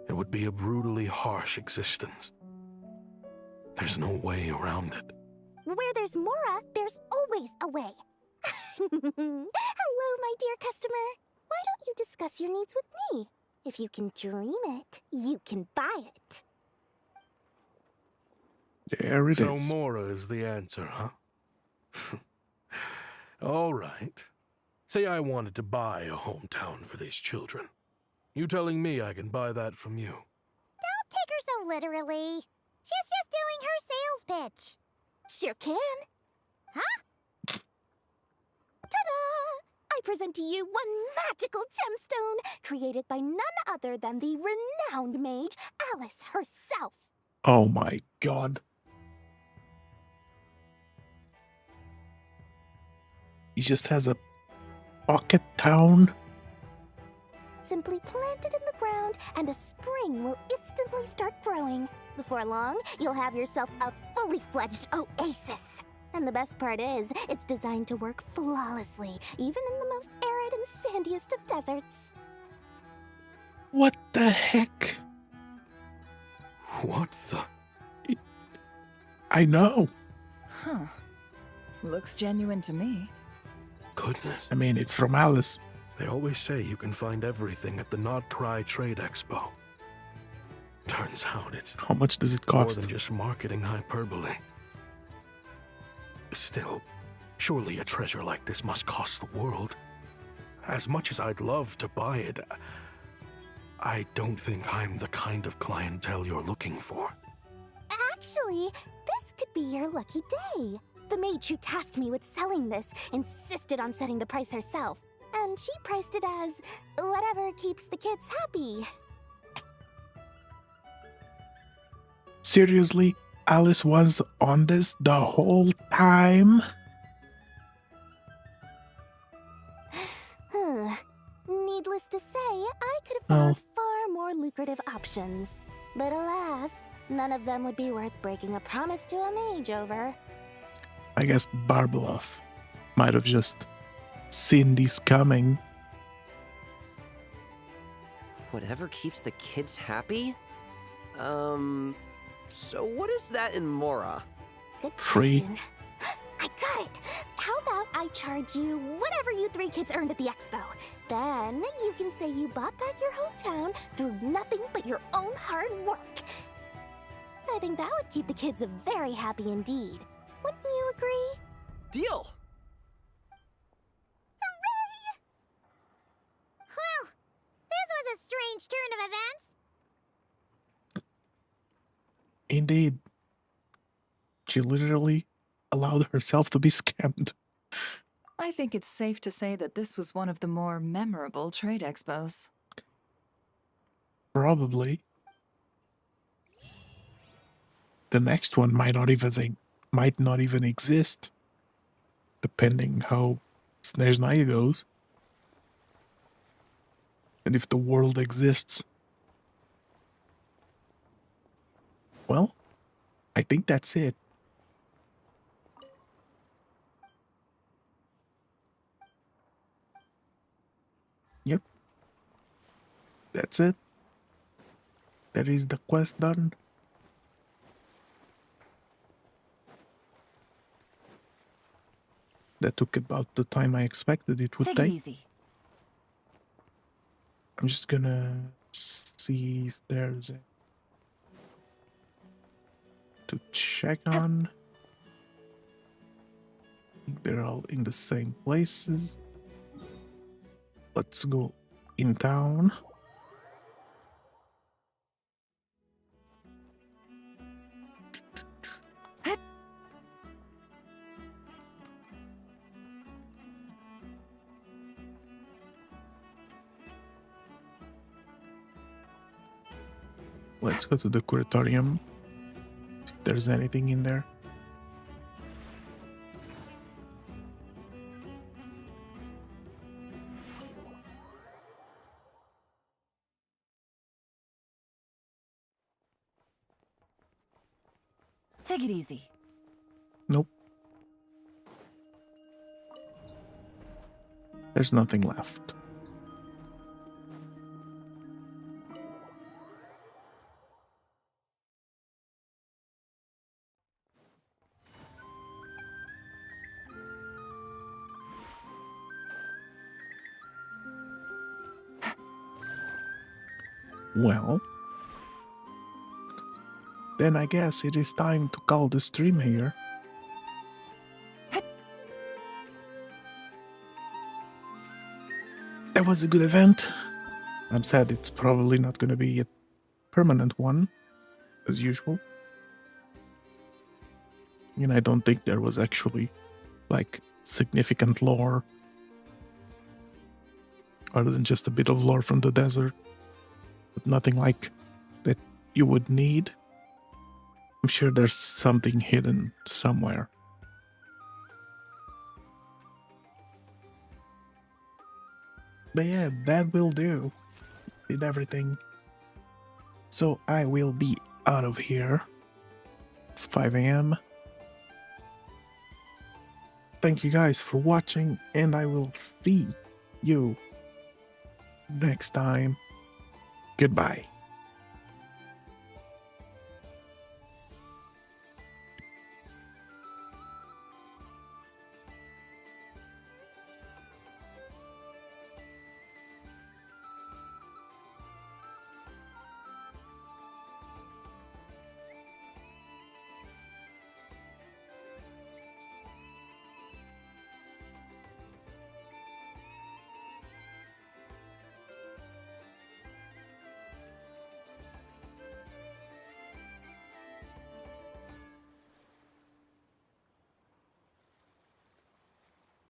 It would be a brutally harsh existence. There's no way around it. Where there's Mora, there's always a way. Hello, my dear customer. Why don't you discuss your needs with me? If you can dream it, you can buy it. There it is. So Mora is the answer, huh? All right. Say I wanted to buy a hometown for these children. You telling me I can buy that from you? Don't take her so literally. She's just doing her sales pitch. Sure can. Huh? Ta-da! I present to you one magical gemstone created by none other than the renowned mage Alice herself. Oh my god. He just has a pocket town. Simply plant it in the ground and a spring will instantly start growing. Before long, you'll have yourself a fully fledged oasis. And the best part is, it's designed to work flawlessly, even in the most arid and sandiest of deserts. What the heck? What the? I know. Huh. Looks genuine to me. Goodness. I mean, it's from Alice. They always say you can find everything at the Not Cry Trade Expo. Turns out it's How much does it more cost? than just marketing hyperbole. Still, surely a treasure like this must cost the world. As much as I'd love to buy it, I don't think I'm the kind of clientele you're looking for. Actually, this could be your lucky day. The mage who tasked me with selling this insisted on setting the price herself, and she priced it as whatever keeps the kids happy. Seriously? Alice was on this the whole time? Needless to say, I could have Oh. found far more lucrative options. But alas, none of them would be worth breaking a promise to a mage over. I guess Barbalov might have just seen this coming. Whatever keeps the kids happy? So what is that in Mora? Good Free. question. I got it! How about I charge you whatever you three kids earned at the expo? Then you can say you bought back your hometown through nothing but your own hard work. I think that would keep the kids very happy indeed. Wouldn't you agree? Deal! Well, this was a strange turn of events. Indeed. She literally allowed herself to be scammed. I think it's safe to say that this was one of the more memorable trade expos. Probably. The next one might not even exist, depending how Snezhnaya goes. And if the world exists. Well, I think that's it. Yep. That's it. That is the quest done. That took about the time I expected it would Take take. it easy. I'm just gonna see if there's a to check on. I think they're all in the same places. Let's go in town. Let's go to the curatorium. See if there's anything in there. Take it easy. Nope. There's nothing left. Well, then I guess it is time to call the stream here. That was a good event. I'm sad it's probably not going to be a permanent one, as usual. And I don't think there was actually, like, significant lore. Other than just a bit of lore from the desert. But nothing like that you would need. I'm sure there's something hidden somewhere. But yeah, that will do. Did everything. So I will be out of here. It's 5 a.m. Thank you guys for watching, and I will see you next time. Goodbye.